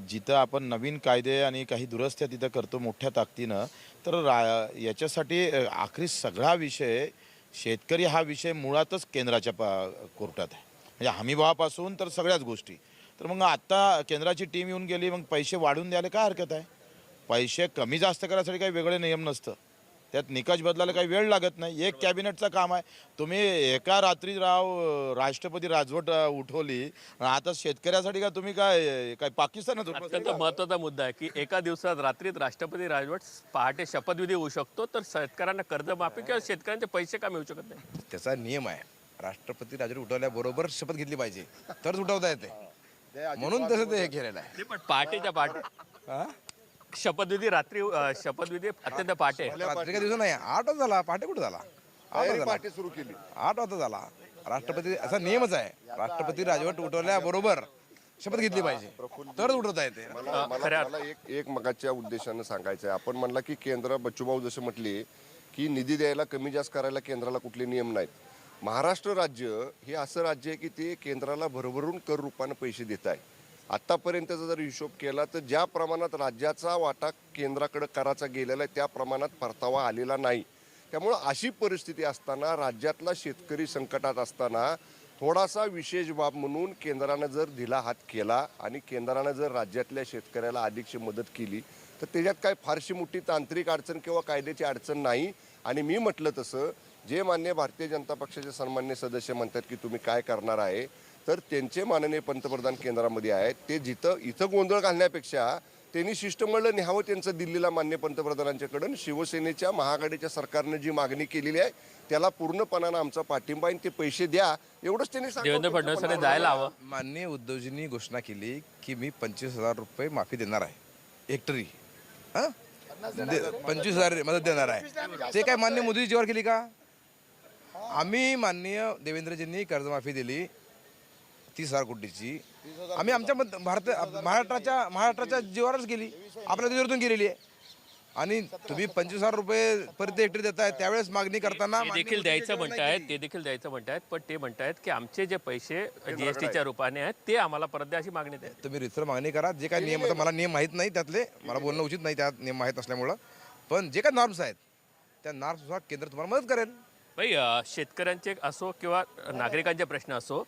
S12: जिथं आपण नवीन कायदे आणि काही दुरुस्त्या तिथं करतो मोठ्या ताकदीनं तर याच्यासाठी आखरी सगळा विषय शेतकरी हा विषय मुळातच केंद्राच्या कोर्टात आहे. म्हणजे हमीभावापासून तर सगळ्याच गोष्टी. तर मग आता केंद्राची टीम येऊन गेली मग पैसे वाढवून द्यायला काय हरकत आहे. पैसे कमी जास्त करायसाठी काही वेगळे नियम नसतं. त्यात निकष बदलायला काही वेळ लागत नाही. एक कॅबिनेटचं काम आहे. तुम्ही एका रात्री राष्ट्रपती राजवट उठवली आता शेतकऱ्यासाठी का तुम्ही काय पाकिस्तानात.
S1: अत्यंत महत्त्वाचा मुद्दा आहे की एका दिवसात रात्रीत राष्ट्रपती राजवट पहाटे शपथविधी होऊ शकतो तर शेतकऱ्यांना कर्जमाफी किंवा शेतकऱ्यांचे पैसे का मिळू शकत नाही.
S4: त्याचा नियम आहे. राष्ट्रपती राजवट उठवल्याबरोबर शपथ घेतली पाहिजे तरच उठवता येते. म्हणून तसं ते हे केलेलं आहे.
S1: पण पहाटेच्या पहाटे शपथविधी रात्री शपथविधी अत्यंत पहाटे.
S4: रात्रीच्या दिवसा नाही 8 वाजता झाला. पहाटे कुठे झाला. 8
S3: पार्टी सुरू केली
S4: 8 वाजता झाला. राष्ट्रपती असा नियमच आहे. राष्ट्रपती राजवट उठवल्याबरोबर शपथ घेतली पाहिजे तरच उठवता येते.
S3: मला एक मगाच्या उद्देशानं सांगायचं आहे. आपण म्हणला की केंद्र बच्चूभाऊ जसे म्हटले की निधी द्यायला कमी जास्त करायला केंद्राला कुठले नियम नाहीत. महाराष्ट्र राज्य हे असं राज्य आहे की ते केंद्राला भरभरून कर रूपानं पैसे देत आहे. आत्तापर्यंतचा जर हिशोब केला तर ज्या प्रमाणात राज्याचा वाटा केंद्राकडे करायचा गेलेला आहे त्या प्रमाणात परतावा आलेला नाही. त्यामुळं अशी परिस्थिती असताना राज्यातला शेतकरी संकटात असताना थोडासा विशेष बाब म्हणून केंद्रानं जर दिला हात केला आणि केंद्रानं जर राज्यातल्या शेतकऱ्याला अधिकची मदत केली तर त्याच्यात काय फारशी मोठी तांत्रिक अडचण किंवा कायद्याची अडचण नाही. आणि मी म्हटलं तसं जे मान्य भारतीय जनता पक्षाचे सन्मान्य सदस्य म्हणतात की तुम्ही काय करणार आहे तर त्यांचे माननीय पंतप्रधान केंद्रामध्ये आहेत. ते इथं गोंधळ घालण्यापेक्षा त्यांनी शिष्टमंडळ न्यावं त्यांचं दिल्लीला मान्य पंतप्रधानांच्याकडून. शिवसेनेच्या महाआघाडीच्या सरकारनं जी मागणी केलेली आहे त्याला पूर्णपणानं आमचा पाठिंबा आणि ते पैसे द्या एवढंच त्यांनी
S1: देवेंद्र फडणवीसांनी जायला हवं.
S4: माननीय उद्धवजींनी घोषणा केली की मी 25,000 रुपये माफी देणार आहे हेक्टरी. 25,000 मदत देणार आहे. ते काय मान्य मोदीजी जेव्हा केली का. आम्ही माननीय देवेंद्रजींनी कर्जमाफी दिली 30,000 कोटीची. आम्ही आमच्या महाराष्ट्राच्या जीवावरच गेली. आपल्या तिजोरीतून गेलेली आहे. आणि तुम्ही 25,000 रुपये प्रति हेक्टर देताय, त्यावेळेस मागणी करताना
S1: ते देखील द्यायचं म्हणतायत, ते देखील द्यायचं म्हणतायत, पण ते म्हणतायत की आमचे जे पैसे जीएसटीच्या रूपाने आहेत ते आम्हाला परत द्या अशी मागणी द्या.
S4: तुम्ही रितसर मागणी करा. जे काही नियम, आता मला नियम माहीत नाही त्यातले, मला बोलणं उचित नाही त्या नियम माहीत असल्यामुळं, पण जे काही नॉर्म्स आहेत त्या नॉर्म्सनुसार केंद्र तुम्हाला मदत करेल.
S1: भाई शेतकऱ्यांचे असो किंवा नागरिकांचे प्रश्न असो,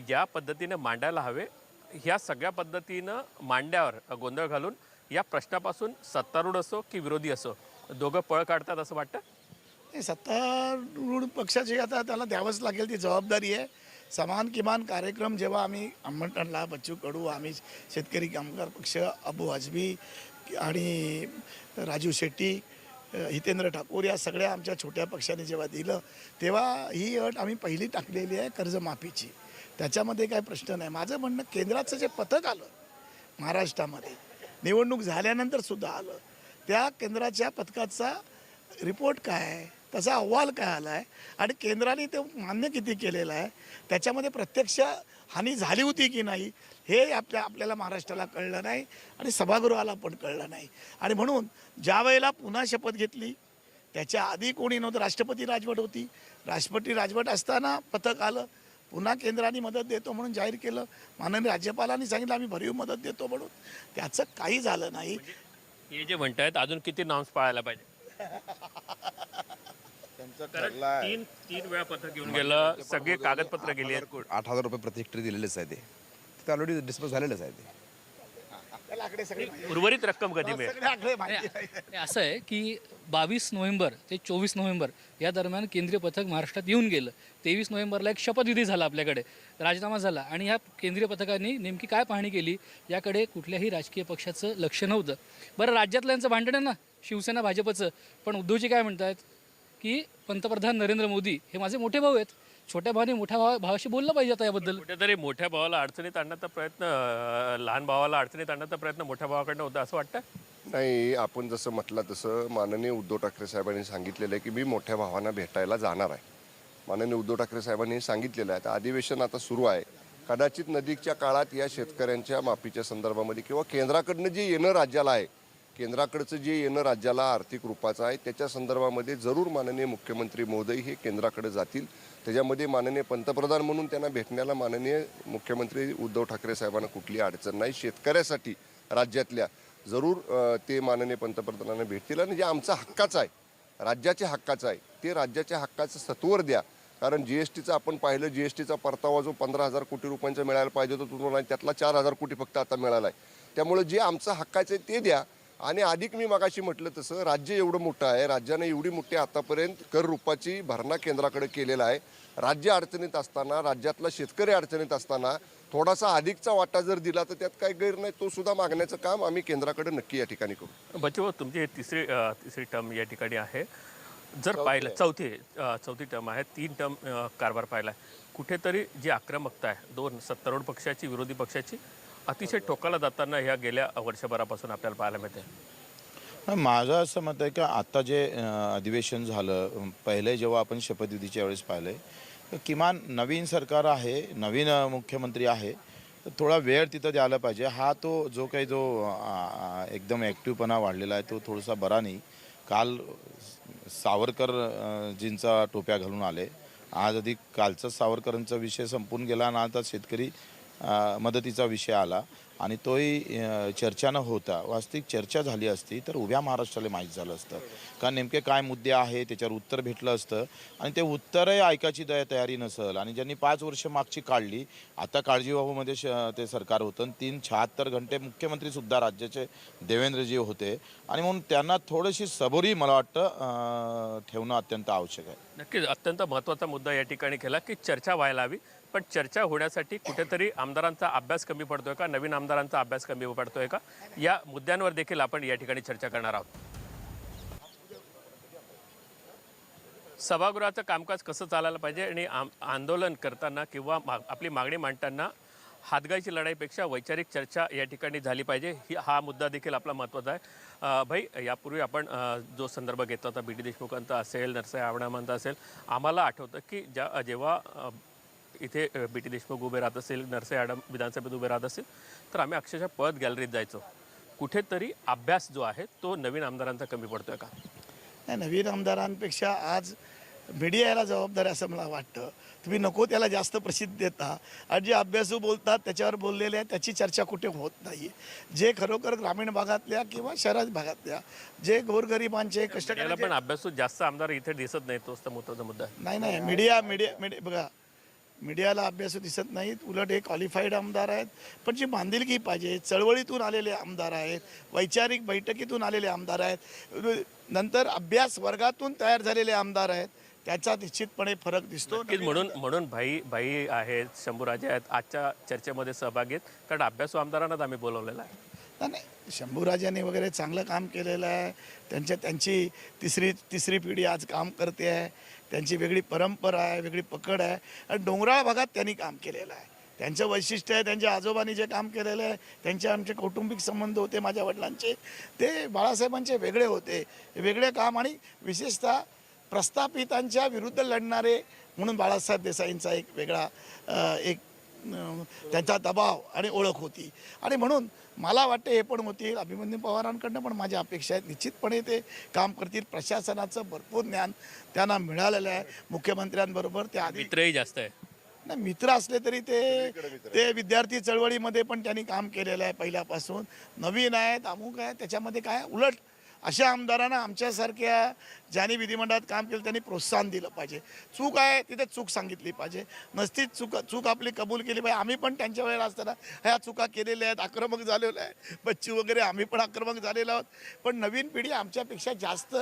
S1: या पद्धतीने मांडायला हवे. ह्या सगळ्या पद्धतीनं मांड्यावर गोंधळ घालून या प्रश्नापासून सत्तारूढ असो की विरोधी असो दोघं पळ काढतात असं वाटतं.
S5: हे सत्तारूढ पक्षाची आता त्याला द्यावंच लागेल ती जबाबदारी आहे. समान किमान कार्यक्रम जेव्हा आम्ही आमंत्रणला बच्चू कडू, आम्ही शेतकरी कामगार पक्ष, अबू आझमी आणि राजू शेट्टी, हितेंद्र ठाकूर या सगळ्या आमच्या छोट्या पक्षाने जेव्हा दिलं तेव्हा ही अट आम्ही पहिली टाकलेली आहे कर्जमाफीची. त्याच्यामध्ये काय प्रश्न नाही. माझं म्हणणं केंद्राचं जे पथक आलं महाराष्ट्रामध्ये निवडणूक झाल्यानंतर सुद्धा आलं, त्या केंद्राच्या पथकाचा रिपोर्ट काय आहे, त्याचा अहवाल काय आला आहे आणि केंद्राने ते मान्य किती केलेलं आहे, त्याच्यामध्ये प्रत्यक्ष हानी झाली होती की नाही हे आपल्याला महाराष्ट्राला कळलं नाही आणि सभागृहाला पण कळलं नाही. आणि म्हणून ज्या वेळेला पुन्हा शपथ घेतली त्याच्या आधी कोणी नव्हतं, राष्ट्रपती राजवट होती. राष्ट्रपती राजवट असताना पथक आलं, पुन्हा केंद्राने मदत देतो म्हणून जाहीर केलं. माननीय राज्यपालांनी सांगितलं आम्ही भरीव मदत देतो म्हणून. त्याचं काही झालं नाही.
S1: हे जे म्हणतायत अजून किती नॉर्म्स पाळायला पाहिजे. तीन वेळा पथक घेऊन गेलं, सगळे कागदपत्र गेली आहेत.
S4: 8,000 रुपये प्रति हेक्टर दिलेलेच आहे ते ऑलरेडी डिस्पोज झालेलंच आहे ते.
S1: उर्वरित रक्कम कधी मिळेल.
S2: हे असं आहे की 22 नोव्हेंबर ते 24 नोव्हेंबर या दरम्यान केंद्रीय पथक महाराष्ट्रात येऊन गेलं. 23 नोव्हेंबरला एक शपथविधी झाला, आपल्याकडे राजीनामा झाला आणि ह्या केंद्रीय पथकाने नेमकी काय पाहणी केली याकडे कुठल्याही राजकीय पक्षाचं लक्ष नव्हतं. बरं, राज्यातल्यांचं भांडण आहे ना शिवसेना भाजपचं, पण उद्धवजी काय म्हणतात की पंतप्रधान नरेंद्र मोदी हे माझे मोठे भाऊ आहेत, छोट्या भावाने मोठ्या भावाशी बोललं पाहिजे आता याबद्दल.
S1: कुठेतरी मोठ्या भावाला अडचणीत आणण्याचा प्रयत्न, लहान भावाला अडचणीत आणण्याचा प्रयत्न मोठ्या भावाकडनं होता असं वाटतं.
S3: नाही, आपण जसं म्हटलं तसं माननीय उद्धव ठाकरे साहेबांनी सांगितलेलं आहे की मी मोठ्या भावांना भेटायला जाणार आहे. माननीय उद्धव ठाकरे साहेबांनी सांगितलेलं आहे. तर अधिवेशन आता सुरू आहे. कदाचित नजीकच्या काळात या शेतकऱ्यांच्या माफीच्या संदर्भामध्ये किंवा केंद्राकडनं जे येणं राज्याला आहे, केंद्राकडचं जे येणं राज्याला आर्थिक रूपाचं आहे त्याच्या संदर्भामध्ये जरूर माननीय मुख्यमंत्री महोदय हे केंद्राकडे जातील. त्याच्यामध्ये माननीय पंतप्रधान म्हणून त्यांना भेटण्याला माननीय मुख्यमंत्री उद्धव ठाकरे साहेबांना कुठली अडचण नाही. शेतकऱ्यासाठी राज्यातल्या जरूर ते माननीय पंतप्रधानांना भेटतील आणि जे आमचा हक्काचं आहे, राज्याच्या हक्काचं आहे, ते राज्याच्या हक्काचं सत्वर द्या. कारण जीएसटीचं आपण पाहिलं, जीएसटीचा परतावा जो 15,000 कोटी रुपयांचा मिळायला पाहिजे होता तो नाही, त्यातला 4,000 कोटी फक्त आता मिळाला आहे. त्यामुळे जे आमचं हक्काचं आहे ते द्या. आणि अधिक मी मगाशी म्हटलं तसं राज्य एवढं मोठं आहे, राज्याने एवढी मोठी आतापर्यंत कर रूपाची भरणा केंद्राकडे केलेला आहे. राज्य अडचणीत असताना, राज्यातला शेतकरी अडचणीत असताना थोडासा अधिकचा वाटा जर दिला तर त्यात काही गैर नाही. तो सुद्धा मागण्याचं काम आम्ही केंद्राकडे नक्की या ठिकाणी करू.
S1: बच्चू, तुमची तिसरी टर्म या ठिकाणी आहे. जर पाहिलं चौथी टर्म आहे, 3 टर्म कारभार पाहिला आहे, कुठेतरी जी आक्रमकता आहे 2 सत्तारूढ पक्षाची, विरोधी पक्षाची अतिशय टोकाला जाताना ह्या गेल्या वर्षभरापासून आपल्याला पाहायला मिळते.
S12: माझं असं मत आहे की आता जे अधिवेशन झालं, पहिले जेव्हा आपण शपथविधीच्या वेळेस पाहिलं तर किमान नवीन सरकार आहे, नवीन मुख्यमंत्री आहे, तर थोडा वेळ तिथं द्यायला पाहिजे. हा तो जो काही एकदम ॲक्टिव्हपणा वाढलेला आहे तो थोडासा बरा नाही. काल सावरकर जींचा टोप्या घालून आले, आज अधिक कालचा सावरकरांचा विषय संपून गेला आणि आता शेतकरी मदतीचा विषय आला आणि तोही चर्चा न होता वास्तविक चर्चा झाली असती तर उभ्या महाराष्ट्राला माहीत झालं असतं का नेमके काय मुद्दे आहे, त्याच्यावर उत्तर भेटलं असतं. आणि ते उत्तरही ऐकायची तयारी नसेल आणि ज्यांनी 5 वर्ष मागची काढली, आता काळजीवाहूमध्ये ते सरकार होतं. 76 घंटे मुख्यमंत्रीसुद्धा राज्याचे देवेंद्रजी होते आणि म्हणून त्यांना थोडीशी सबुरी मला वाटतं ठेवणं अत्यंत आवश्यक आहे.
S1: नक्कीच अत्यंत महत्त्वाचा मुद्दा या ठिकाणी केला की चर्चा व्हायला हवी, पण चर्चा होण्यासाठी कुठेतरी आमदारांचा अभ्यास कमी पडतोय का, नवीन आमदारांचा अभ्यास कमी पडतोय का, या मुद्द्यांवर देखील आपण या ठिकाणी चर्चा करणार आहोत. सभागृहाचं कामकाज कसं चालायला पाहिजे आणि आंदोलन करताना किंवा आपली मागणी मांडताना हातगाईची लढाईपेक्षा वैचारिक चर्चा या ठिकाणी झाली पाहिजे, हा मुद्दा देखील आपला महत्त्वाचा आहे. भाई, यापूर्वी आपण जो संदर्भ घेतला होता बी डी देशमुखांचा असेल, नरसाई आवडामांचा असेल, आम्हाला आठवतं की जेव्हा इथे बी टी देशमुख उभे राहत असेल, नरसाई आडम विधानसभेत उभे राहत असेल तर आम्ही अक्षरशः पळत गॅलरीत जायचो. कुठेतरी अभ्यास जो आहे तो नवीन आमदारांचा कमी पडतोय का?
S5: नाही, नवीन आमदारांपेक्षा आज मीडियाला जबाबदारी असं मला वाटतं. तुम्ही नको त्याला जास्त प्रसिद्धी देता. आज जे अभ्यासू बोलतात त्याच्यावर बोललेले आहे त्याची चर्चा कुठे होत नाही. जे खरोखर ग्रामीण भागातल्या किंवा शहरात भागातल्या जे गोरगरिबांचे
S1: त्याला
S5: कष्टकरी
S1: पण अभ्यासू जास्त आमदार इथे दिसत नाही, तोच तर महत्त्वाचा मुद्दा आहे.
S5: नाही मीडिया बघा, मीडियाला अभ्यासू दिसत नाहीत. उलट हे क्वालिफाईड आमदार आहेत, पण जी बांधिलकी पाहिजे, चळवळीतून आलेले आमदार आहेत, वैचारिक बैठकीतून आलेले आमदार आहेत, नंतर अभ्यास वर्गातून तयार झालेले आमदार आहेत. त्याचा निश्चितपणे फरक दिसतो.
S1: नक्कीच म्हणून भाई आहेत, शंभूराजे आहेत, आजच्या चर्चेमध्ये सहभागी आहेत, कारण अभ्यासू आमदारांनाच आम्ही बोलवलेला आहे.
S5: नाही, शंभूराजांनी वगैरे चांगलं काम केलेलं आहे. त्यांची तिसरी पिढी आज काम करते आहे. त्यांची वेगळी परंपरा आहे, वेगळी पकड आहे आणि डोंगराळ भागात त्यांनी काम केलेलं आहे. त्यांचं वैशिष्ट्य आहे, त्यांच्या आजोबांनी जे काम केलेलं आहे, आमचे कौटुंबिक संबंध होते माझ्या वडिलांचे, ते बाळासाहेबांचे वेगळे होते. वेगळे काम आणि विशेषतः प्रस्थापितांच्या विरुद्ध लढणारे म्हणून बाळासाहेब देसाईंचा एक वेगळा त्यांचा दबाव आणि ओळख होती. आणि म्हणून मला वाटतं हे पण होतील. अभिमन्यू पवारांकडनं पण माझ्या अपेक्षा आहेत, निश्चितपणे ते काम करतील. प्रशासनाचं भरपूर ज्ञान त्यांना मिळालेलं आहे. मुख्यमंत्र्यांबरोबर ते आधी
S1: मित्रही जास्त आहे.
S5: नाही, मित्र असले तरी ते विद्यार्थी चळवळीमध्ये पण त्यांनी काम केलेलं आहे पहिल्यापासून. नवीन आहेत, अमुक आहे, त्याच्यामध्ये काय उलट अशा आमदारांना आमच्यासारख्या ज्यांनी विधिमंडळात काम केलं त्यांनी प्रोत्साहन दिलं पाहिजे. चूक आहे तिथे चूक सांगितली पाहिजे, नसतीच चूक आपली कबूल केली पाहिजे. आम्ही पण त्यांच्या वेळेला असताना ह्या चुका केलेल्या आहेत, आक्रमक झालेलं आहे. बच्चू वगैरे आम्ही पण आक्रमक झालेलो आहोत. पण नवीन पिढी आमच्यापेक्षा जास्त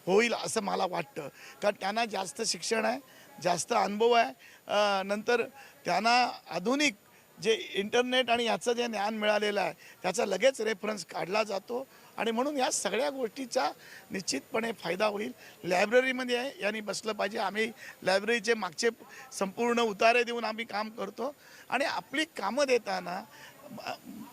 S5: होईल असं मला वाटतं, कारण त्यांना जास्त शिक्षण आहे, जास्त अनुभव आहे. नंतर त्यांना आधुनिक जे इंटरनेट आणि याचं जे ज्ञान मिळालेलं आहे त्याचा लगेच रेफरन्स काढला जातो आणि म्हणून या सगळ्या गोष्टीचा निश्चितपणे फायदा होईल. लायब्ररीमध्ये यांनी बसलं पाहिजे. आम्ही लायब्ररीचे मागचे संपूर्ण उतारे देऊन आम्ही काम करतो आणि आपली कामं देताना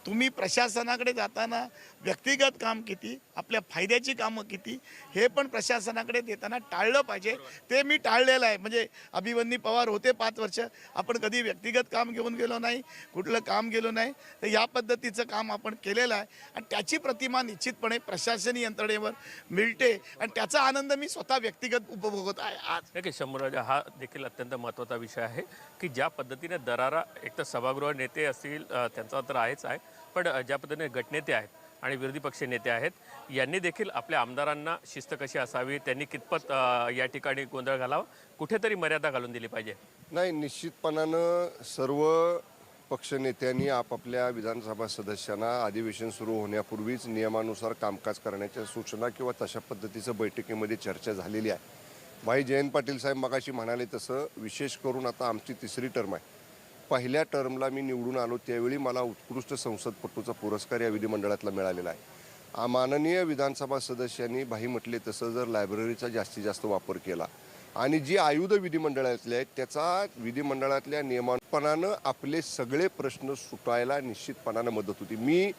S5: तुम्ही प्रशासनाकडे जाताना व्यक्तिगत काम किती, आपल्या फायद्याची कामं किती, हे पण प्रशासनाकडे देताना टाळलं पाहिजे. ते मी टाळलेलं आहे. म्हणजे अभिमन्यू पवार होते 5 वर्ष, आपण कधी व्यक्तिगत काम घेऊन गेलो नाही, कुठलं काम गेलो नाही. तर या पद्धतीचं काम आपण केलेलं आहे आणि त्याची प्रतिमा निश्चितपणे प्रशासनीय यंत्रणेवर मिळते आणि त्याचा आनंद मी स्वतः व्यक्तिगत उपभोगत आहे आज.
S1: नक्की शंभूराजा, हा देखील अत्यंत महत्त्वाचा विषय आहे की ज्या पद्धतीने दरारा, एक तर सभागृह नेते असतील त्यांचा तर आहेच आहे, पण ज्या पद्धतीने गटनेते आहेत आणि विरोधी पक्ष नेते आहेत, यांनी देखील आपल्या आमदारांना शिस्त कशी असावी, त्यांनी कितपत या ठिकाणी गोंधळ घालावा, कुठेतरी मर्यादा घालून दिली पाहिजे.
S3: नाही, निश्चितपणानं सर्व पक्षनेत्यांनी आपापल्या विधानसभा सदस्यांना अधिवेशन सुरू होण्यापूर्वीच नियमानुसार कामकाज करण्याच्या सूचना किंवा तशा पद्धतीचं बैठकीमध्ये चर्चा झालेली आहे. भाई जयंत पाटील साहेब मगाशी म्हणाले तसं, विशेष करून आता आमची 3री टर्म आहे. पहिल्या टर्मला मी निवडून आलो त्यावेळी मला उत्कृष्ट संसदपटूचा पुरस्कार या विधिमंडळातला मिळालेला आहे. माननीय विधानसभा सदस्यांनी भाई म्हटले तसं जर लायब्ररीचा जास्तीत जास्त वापर केला आणि जी आयुध विधिमंडळातले आहेत त्याचा विधिमंडळातल्या नियमानुसार आपले सगळे प्रश्न सुटायला निश्चितपणानं मदत होती. मी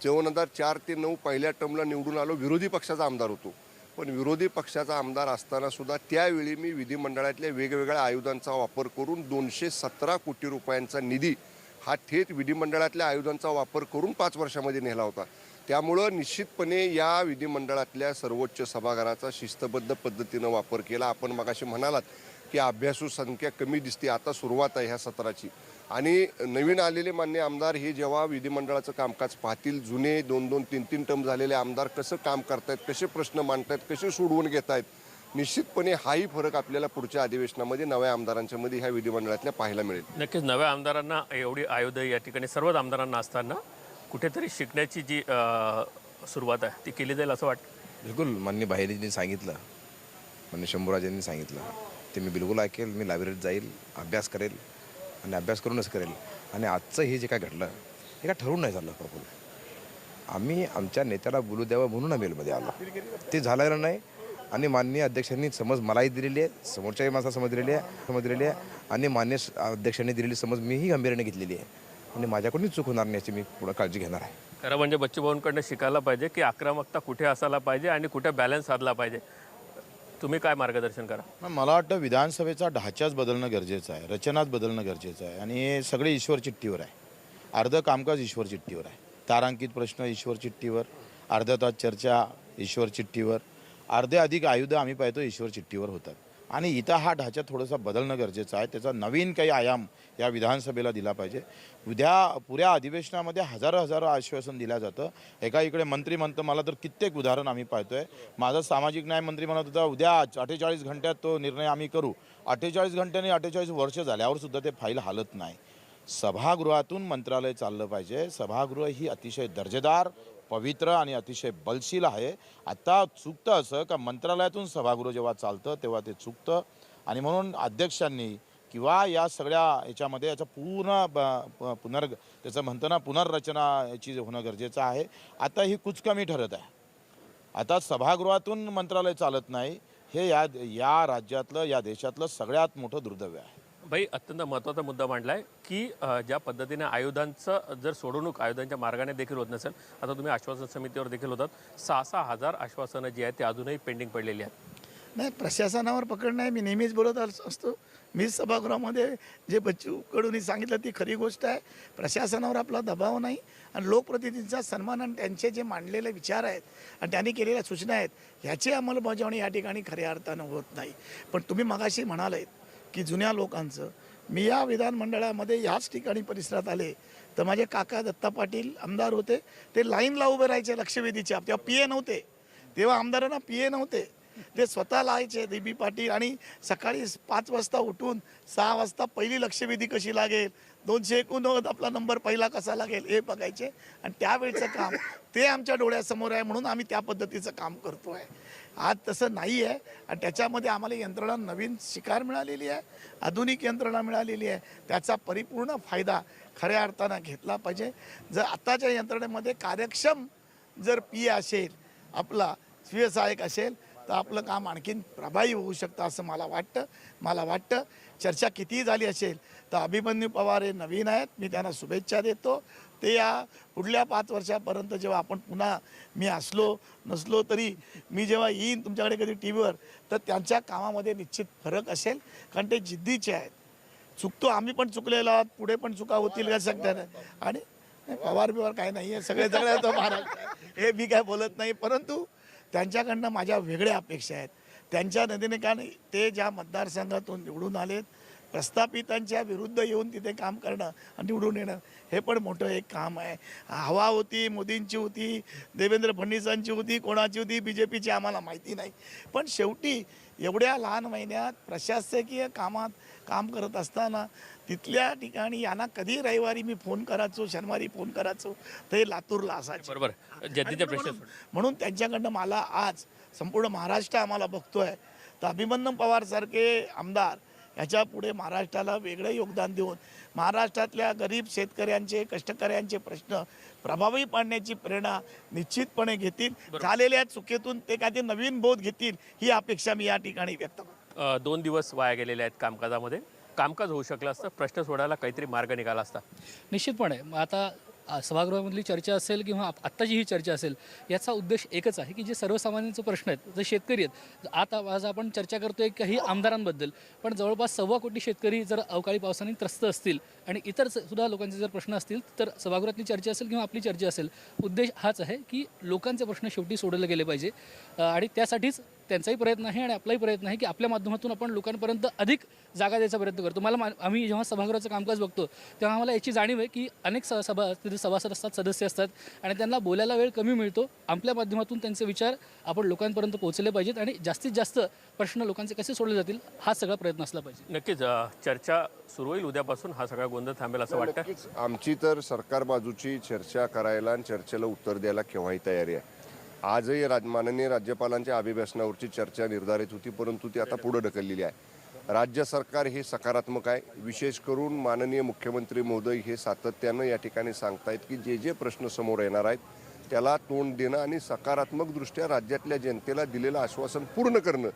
S3: 2004 ते 2009 पहिल्या टर्मला निवडून आलो, विरोधी पक्षाचा आमदार होतो. पण विरोधी पक्षाचा आमदार असताना सुद्धा त्यावेळी मी विधिमंडळातल्या वेगवेगळ्या आयुधांचा वापर करून 217 कोटी रुपयांचा निधी हा थेट विधिमंडळातल्या आयुधांचा वापर करून 5 वर्षामध्ये नेला होता. त्यामुळं निश्चितपणे या विधिमंडळातल्या सर्वोच्च सभागृहाचा शिस्तबद्ध पद्धतीनं वापर केला. आपण मगाशी म्हणालात की अभ्यासू संख्या कमी दिसते, आता सुरुवात आहे ह्या सत्राची. आणि नवीन आलेले मान्य आमदार हे जेव्हा विधिमंडळाचं कामकाज पाहतील, जुने 2-2, 3-3 टर्म झालेले आमदार कसं काम करतायत, कसे प्रश्न मांडतायत, कसे सोडवून घेत आहेत, निश्चितपणे हाही फरक आपल्याला पुढच्या अधिवेशनामध्ये नव्या आमदारांच्या मध्ये ह्या विधिमंडळातल्या पाहायला मिळेल.
S1: नक्कीच नव्या आमदारांना एवढी आयुध या ठिकाणी सर्वच आमदारांना असताना कुठेतरी शिकण्याची जी सुरुवात आहे ती केली जाईल असं वाटतं.
S4: बिलकुल मान्य भाईंनी सांगितलं, मान्य शंभूराजांनी सांगितलं ते मी बिलकुल ऐकेल. मी लायब्ररीत जाईल, अभ्यास करेल आणि अभ्यास करूनच करेल. आणि आजचं हे जे काय घडलं हे काय ठरवून नाही झालं. प्रफुल्ल, आम्ही आमच्या नेत्याला बोलू द्यावं म्हणून आम्ही मेलमध्ये आलो, ते झालेलं नाही. आणि माननीय अध्यक्षांनी समज मलाही दिलेली आहे, समोरच्याही माणसाला समज दिलेली आहे आणि मान्य अध्यक्षांनी दिलेली समज मीही गंभीर्याने घेतलेली आहे आणि माझ्याकडून चूक होणार नाही याची मी पुढे काळजी घेणार आहे.
S1: खरं म्हणजे बच्चूभाऊंकडनं शिकायला पाहिजे की आक्रमकता कुठे असायला पाहिजे आणि कुठे बॅलन्स साधला पाहिजे. तुम्ही काय मार्गदर्शन करा?
S12: मला वाटतं विधानसभेचा ढाचाच बदलणं गरजेचं आहे, रचनाच बदलणं गरजेचं आहे आणि हे सगळे ईश्वर चिठ्ठीवर आहे. अर्ध कामकाज ईश्वर चिठ्ठीवर आहे. तारांकित प्रश्न ईश्वर चिठ्ठीवर, अर्धा तास चर्चा ईश्वर चिठ्ठीवर, अर्धे अधिक आयुध आम्ही पाहतो ईश्वर चिठ्ठीवर होतात. आणि इथं हा ढाचा थोडासा बदलणं गरजेचं आहे. त्याचा नवीन काही आयाम या विधानसभेला दिला पाहिजे. उद्या पुऱ्या अधिवेशनामध्ये हजारो आश्वासन दिलं जातं. एका इकडे मंत्री म्हणतं, मला तर कित्येक उदाहरण आम्ही पाहतोय. माझा सामाजिक न्याय मंत्री म्हणत होता उद्या 48 घंट्यात तो निर्णय आम्ही करू. 48 घंट्याने 48 वर्ष झाल्यावर सुद्धा ते फाईल हालत नाही. सभागृहातून मंत्रालय चाललं पाहिजे. सभागृह ही अतिशय दर्जेदार, पवित्र आणि अतिशय बलशील आहे. आता चुकतं असं का मंत्रालयातून सभागृह जेव्हा चालतं तेव्हा ते चुकतं. आणि म्हणून अध्यक्षांनी किंवा या सगळ्या याच्यामध्ये याचा पूर्ण त्याचं म्हणतं ना पुनर्रचना याची होणं गरजेचं आहे. आता ही कुचकामी ठरत आहे. आता सभागृहातून मंत्रालय चालत नाही हे या राज्यातलं या देशातलं सगळ्यात मोठं दुर्दैव आहे.
S1: भाई अत्यंत महत्त्वाचा मुद्दा मांडला आहे की ज्या पद्धतीने आयुधांचं जर सोडवणूक आयुधांच्या मार्गाने देखील होत नसेल, आता तुम्ही आश्वासन समितीवर देखील होतात, 6,000 हजार आश्वासनं जी आहेत ती अजूनही पेंडिंग पडलेली आहेत.
S5: नाही, प्रशासनावर पकडणं आहे. मी नेहमीच बोलत असतो. मी सभागृहामध्ये जे बच्चूकडून सांगितलं ती खरी गोष्ट आहे. प्रशासनावर आपला दबाव नाही आणि लोकप्रतिनिधींचा सन्मान आणि त्यांचे जे मांडलेले विचार आहेत आणि त्यांनी केलेल्या सूचना आहेत ह्याची अंमलबजावणी या ठिकाणी खऱ्या अर्थानं होत नाही. पण तुम्ही मगाशी म्हणालेत की जुन्या लोकांचं, मी या विधानमंडळामध्ये याच ठिकाणी परिसरात आले तर माझे काका दत्ता पाटील आमदार होते. ते लाईनला उभे राहायचे लक्षवेधीच्या. तेव्हा PA नव्हते, तेव्हा आमदारांना PA नव्हते. ते स्वतः लावायचे DB पाटील आणि सकाळी 5 वाजता उठून 6 वाजता पहिली लक्षवेधी कशी लागेल, 289 आपला नंबर पहिला कसा लागेल हे बघायचे. आणि त्यावेळचं काम ते आमच्या डोळ्यासमोर आहे म्हणून आम्ही त्या पद्धतीचं काम करतो आहे. आज तसं नाही आहे आणि त्याच्यामध्ये आम्हाला यंत्रणा नवीन शिकार मिळालेली आहे, आधुनिक यंत्रणा मिळालेली आहे. त्याचा परिपूर्ण फायदा खऱ्या अर्थानं घेतला पाहिजे. जर आताच्या यंत्रणेमध्ये कार्यक्षम जर PA असेल, आपला स्वीय सहाय्यक असेल तर आपलं काम आणखीन प्रभावी होऊ शकतं असं मला वाटतं. चर्चा कितीही झाली असेल तर अभिमन्यू पवार हे नवीन आहेत. मी त्यांना शुभेच्छा देतो. ते या पुढल्या 5 वर्षापर्यंत जेव्हा आपण पुन्हा मी असलो नसलो तरी मी जेव्हा येईन तुमच्याकडे कधी TVवर तर त्यांच्या कामामध्ये निश्चित फरक असेल. कारण ते जिद्दीचे आहेत. चुकतो आम्ही पण चुकलेलो आहोत, पुढे पण चुका होतील का सगळ्यांना. आणि पवार काय नाही आहे, सगळे तो महाराष्ट्र हे मी काय बोलत नाही. परंतु त्यांच्याकडनं माझ्या वेगळ्या अपेक्षा आहेत. त्यांच्या नदीने कारण ते ज्या मतदारसंघातून निवडून आलेत, प्रस्थापितांच्या विरुद्ध येऊन तिथे काम करणं आणि निवडून येणं हे पण मोठं एक काम आहे. हवा होती, मोदींची होती, देवेंद्र फडणवीसांची होती, कोणाची होती, BJPची आम्हाला माहिती नाही. पण शेवटी एवढ्या लहान महिन्यात प्रशासकीय कामात काम करत असताना तिथल्या ठिकाणी यांना कधी रविवारी मी फोन करायचो, शनिवारी फोन करायचो तर हे लातूरला असायचे.
S1: बरोबर, जद्दीच्या प्रश्न
S5: म्हणून त्यांच्याकडनं मला आज संपूर्ण महाराष्ट्र आम्हाला बघतोय तर अभिमन्यू पवारसारखे आमदार याच्या पुढे महाराष्ट्राला वेगळं योगदान देऊन महाराष्ट्रातल्या गरीब शेतकऱ्यांचे, कष्टकऱ्यांचे प्रश्न प्रभावी पाडण्याची प्रेरणा निश्चितपणे घेतील. झालेल्या चुकीतून ते काहीतरी नवीन बोध घेतील ही अपेक्षा मी या ठिकाणी व्यक्त करतो.
S1: 2 दिवस वाया गेलेले आहेत कामकाजामध्ये. कामकाज होऊ शकलं असतं, प्रश्न सोडायला काहीतरी मार्ग निघाला असता.
S2: निश्चितपणे आता सभागृहामधली चर्चा असेल किंवा आत्ताची ही चर्चा असेल याचा उद्देश एकच आहे की जे सर्वसामान्यांचे प्रश्न आहेत, जे शेतकरी आहेत. आता आज आपण चर्चा करतोय काही आमदारांबद्दल, पण जवळपास 1.25 कोटी शेतकरी जर अवकाळी पावसाने त्रस्त असतील आणि इतर सुद्धा लोकांचे जर प्रश्न असतील तर सभागृहातली चर्चा असेल किंवा आपली चर्चा असेल, उद्देश हाच आहे की लोकांचे प्रश्न शेवटी सोडवले गेले पाहिजे. आणि त्यासाठीच त्यांचाही प्रयत्न आहे आणि आपलाही प्रयत्न आहे की आपल्या माध्यमातून आपण लोकांपर्यंत अधिक जागा द्यायचा प्रयत्न करतो. आम्ही जेव्हा सभागृहाचं कामकाज बघतो तेव्हा आम्हाला याची जाणीव आहे की अनेक सभासद असतात, सदस्य असतात आणि त्यांना बोलायला वेळ कमी मिळतो. आपल्या माध्यमातून त्यांचे विचार आपण लोकांपर्यंत पोहोचले पाहिजेत आणि जास्तीत जास्त प्रश्न लोकांचे कसे सोडले जातील हा सगळा प्रयत्न असला पाहिजे.
S1: नक्कीच चर्चा सुरू होईल उद्यापासून. हा सगळा गोंधळ थांबेल असं वाटतं.
S3: आमची तर सरकार बाजूची चर्चा करायला आणि चर्चेला उत्तर द्यायला केव्हाही तयारी आहे. आजही माननीय राज्यपालांच्या अभिभाषणावरची चर्चा निर्धारित होती, परंतु ती आता पुढे ढकललेली आहे. राज्य सरकार हे सकारात्मक आहे. विशेष करून माननीय मुख्यमंत्री महोदय हे सातत्यानं या ठिकाणी सांगतायत की जे जे प्रश्न समोर येणार आहेत त्याला तोंड देणं आणि सकारात्मकदृष्ट्या राज्यातल्या जनतेला दिलेलं आश्वासन पूर्ण करणं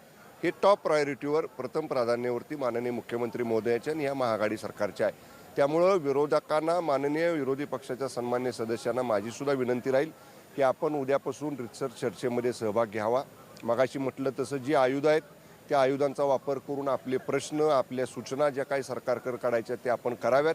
S3: हे टॉप प्रायोरिटीवर प्रथम प्राधान्यावरती माननीय मुख्यमंत्री महोदयाच्या आणि ह्या महाआघाडी सरकारच्या आहे. त्यामुळं विरोधकांना, माननीय विरोधी पक्षाच्या सन्मान्य सदस्यांना माझीसुद्धा विनंती राहील की आपण उद्यापासून रितसर चर्चेमध्ये सहभाग घ्यावा. मगाशी म्हटलं तसं जी आयुध आहेत त्या आयुधांचा वापर करून आपले प्रश्न, आपल्या सूचना ज्या काही सरकारकडे काढायच्या त्या आपण कराव्यात.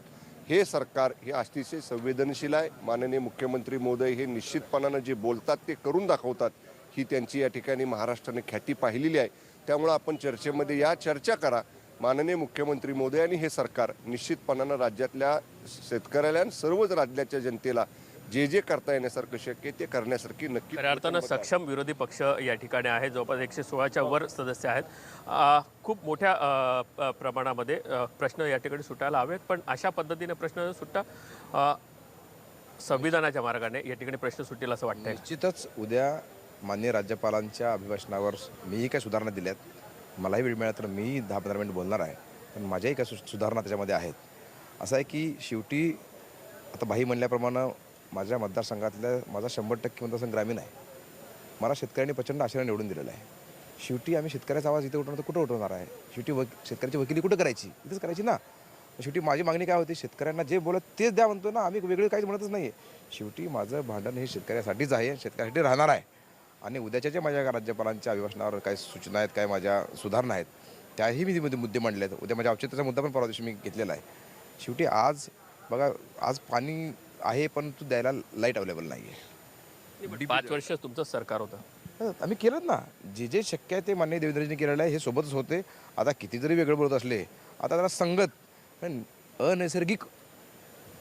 S3: हे सरकार हे अतिशय संवेदनशील आहे. माननीय मुख्यमंत्री महोदय हे निश्चितपणानं जे बोलतात ते करून दाखवतात, ही त्यांची या ठिकाणी महाराष्ट्राने ख्याती पाहिलेली आहे. त्यामुळं आपण चर्चेमध्ये या चर्चा करा. माननीय मुख्यमंत्री महोदय आणि हे सरकार निश्चितपणानं राज्यातल्या शेतकऱ्याला आणि सर्वच राज्याच्या जनतेला जे जे करता येण्यासारखं शक्य आहे ते करण्यासारखी नक्की
S1: खऱ्या अर्थानं सक्षम विरोधी पक्ष या ठिकाणी आहे. जवळपास 116च्या वर सदस्य आहेत. खूप मोठ्या प्रमाणामध्ये प्रश्न या ठिकाणी सुटायला हवेत, पण अशा पद्धतीने प्रश्न न सुटता संविधानाच्या मार्गाने या ठिकाणी प्रश्न सुटेल असं वाटतंय.
S4: निश्चितच उद्या माननीय राज्यपालांच्या अभिभाषणावर मीही काही सुधारणा दिल्यात. मलाही वेळ मिळाला तर मी 10-15 मिनिट बोलणार आहे, पण माझ्याही काही सुधारणा त्याच्यामध्ये आहेत. असं आहे की शेवटी आता भाई म्हणल्याप्रमाणे माझ्या मतदारसंघातल्या माझा 100% मतदारसंघ ग्रामीण आहे. मला शेतकऱ्यांनी प्रचंड आशेने निवडून दिलेलं आहे. शेवटी आम्ही शेतकऱ्याचा आवाज इथे उठवणार तर कुठं उठवणार आहे? शेवटी शेतकऱ्याची वकिली कुठं करायची? इथेच करायची ना. शेवटी माझी मागणी काय होती? शेतकऱ्यांना जे बोलत तेच द्या म्हणतो ना. आम्ही वेगळे काहीच म्हणतच नाही आहे. शेवटी माझं भांडण हे शेतकऱ्यासाठीच आहे, शेतकऱ्यासाठी राहणार आहे. आणि उद्याच्या जे माझ्या राज्यपालांच्या अभिभाषणावर काही सूचना आहेत, काय माझ्या सुधारणा आहेत, त्याही मी मुद्दे मांडले आहेत. उद्या माझ्या औचित्याचा मुद्दा पण परवा दिवशी मी घेतलेला आहे. शेवटी आज बघा, आज पाणी आहे पण तू द्यायला लाईट अवेलेबल नाही आहे.
S1: 5 वर्ष तुमचं सरकार होतं.
S4: आम्ही केलं ना, जे जे शक्य आहे ते माननीय देवेंद्रजींनी केलेलं आहे. हे सोबतच होते. आता किती जरी वेगळं बोलत असले, आता जरा संगत अनैसर्गिक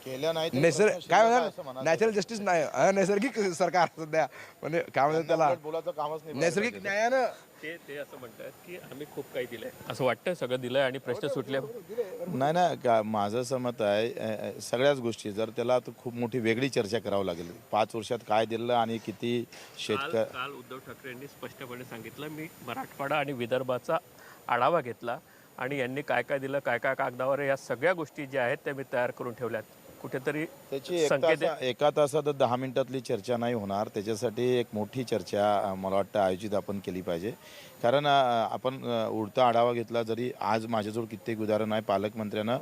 S12: केल्या नाही
S4: काय म्हणतात नॅचरल जस्टिस नाही, अनैसर्गिक सरकार सध्या म्हणजे काय म्हणतात त्याला
S12: बोलायचं कामच नाही.
S4: नैसर्गिक न्यायानं
S1: ते असं म्हणतात की आम्ही खूप काही दिलंय असं वाटतं, सगळं दिलंय आणि प्रश्न सुटले.
S12: नाही ना, का माझं असं मत आहे, सगळ्याच गोष्टी जर त्याला तर खूप मोठी वेगळी चर्चा करावं लागेल. 5 वर्षात काय दिलं आणि किती
S1: काल उद्धव ठाकरे यांनी स्पष्टपणे सांगितलं, मी मराठवाडा आणि विदर्भाचा आढावा घेतला आणि यांनी काय काय दिलं, काय काय कागदावर, या सगळ्या गोष्टी ज्या आहेत त्या मी तयार करून ठेवल्यात. कुठेतरी
S12: त्याची
S1: संकेत
S12: एका तासात 10 मिनिटातली चर्चा नाही होणार. त्याच्यासाठी एक मोठी चर्चा मला वाटतं आयोजित आपण केली पाहिजे. कारण आपण उडता आढावा घेतला, जरी आज माझ्याजवळ कित्येक उदाहरण आहे. पालकमंत्र्यानं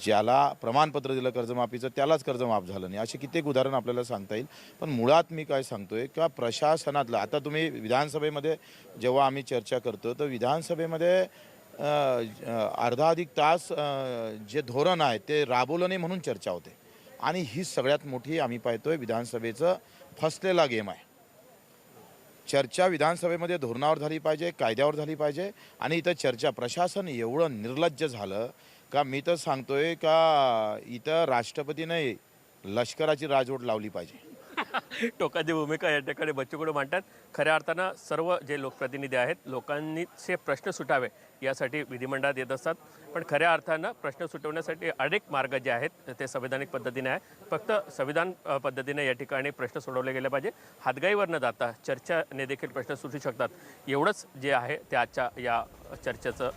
S12: ज्याला प्रमाणपत्र दिलं कर्जमाफीचं त्यालाच कर्जमाफ झालं नाही, असे कित्येक उदाहरण आपल्याला सांगता येईल. पण मुळात मी काय सांगतोय का प्रशासनातलं, आता तुम्ही विधानसभेमध्ये जेव्हा आम्ही चर्चा करतो तर विधानसभेमध्ये अर्धाधिक तास जे धोरण आहे ते राबवलं नाही म्हणून चर्चा होते. आणि ही सगळ्यात मोठी आम्ही पाहतोय विधानसभेचं फसलेला गेम आहे. चर्चा विधानसभेमध्ये धोरणावर झाली पाहिजे, कायद्यावर झाली पाहिजे. आणि इथं चर्चा प्रशासन एवढं निर्लज्ज झालं का मी तर सांगतोय का इथं राष्ट्रपतीने लष्कराची राजवट लावली पाहिजे.
S1: टोकाची भूमिका या ठिकाणी बच्चू कडू मांडतात. खऱ्या अर्थानं सर्व जे लोकप्रतिनिधी आहेत, लोकांचे प्रश्न सुटावे यासाठी विधिमंडळात येत असतात. पण खऱ्या अर्थानं प्रश्न सुटवण्यासाठी अनेक मार्ग जे आहेत ते संविधानिक पद्धतीने आहे. फक्त संविधान पद्धतीने या ठिकाणी प्रश्न सोडवले गेले पाहिजे. हातगाईवर न जाता चर्चेने देखील प्रश्न सुटू शकतात. एवढंच जे आहे ते आजच्या या चर्चेचं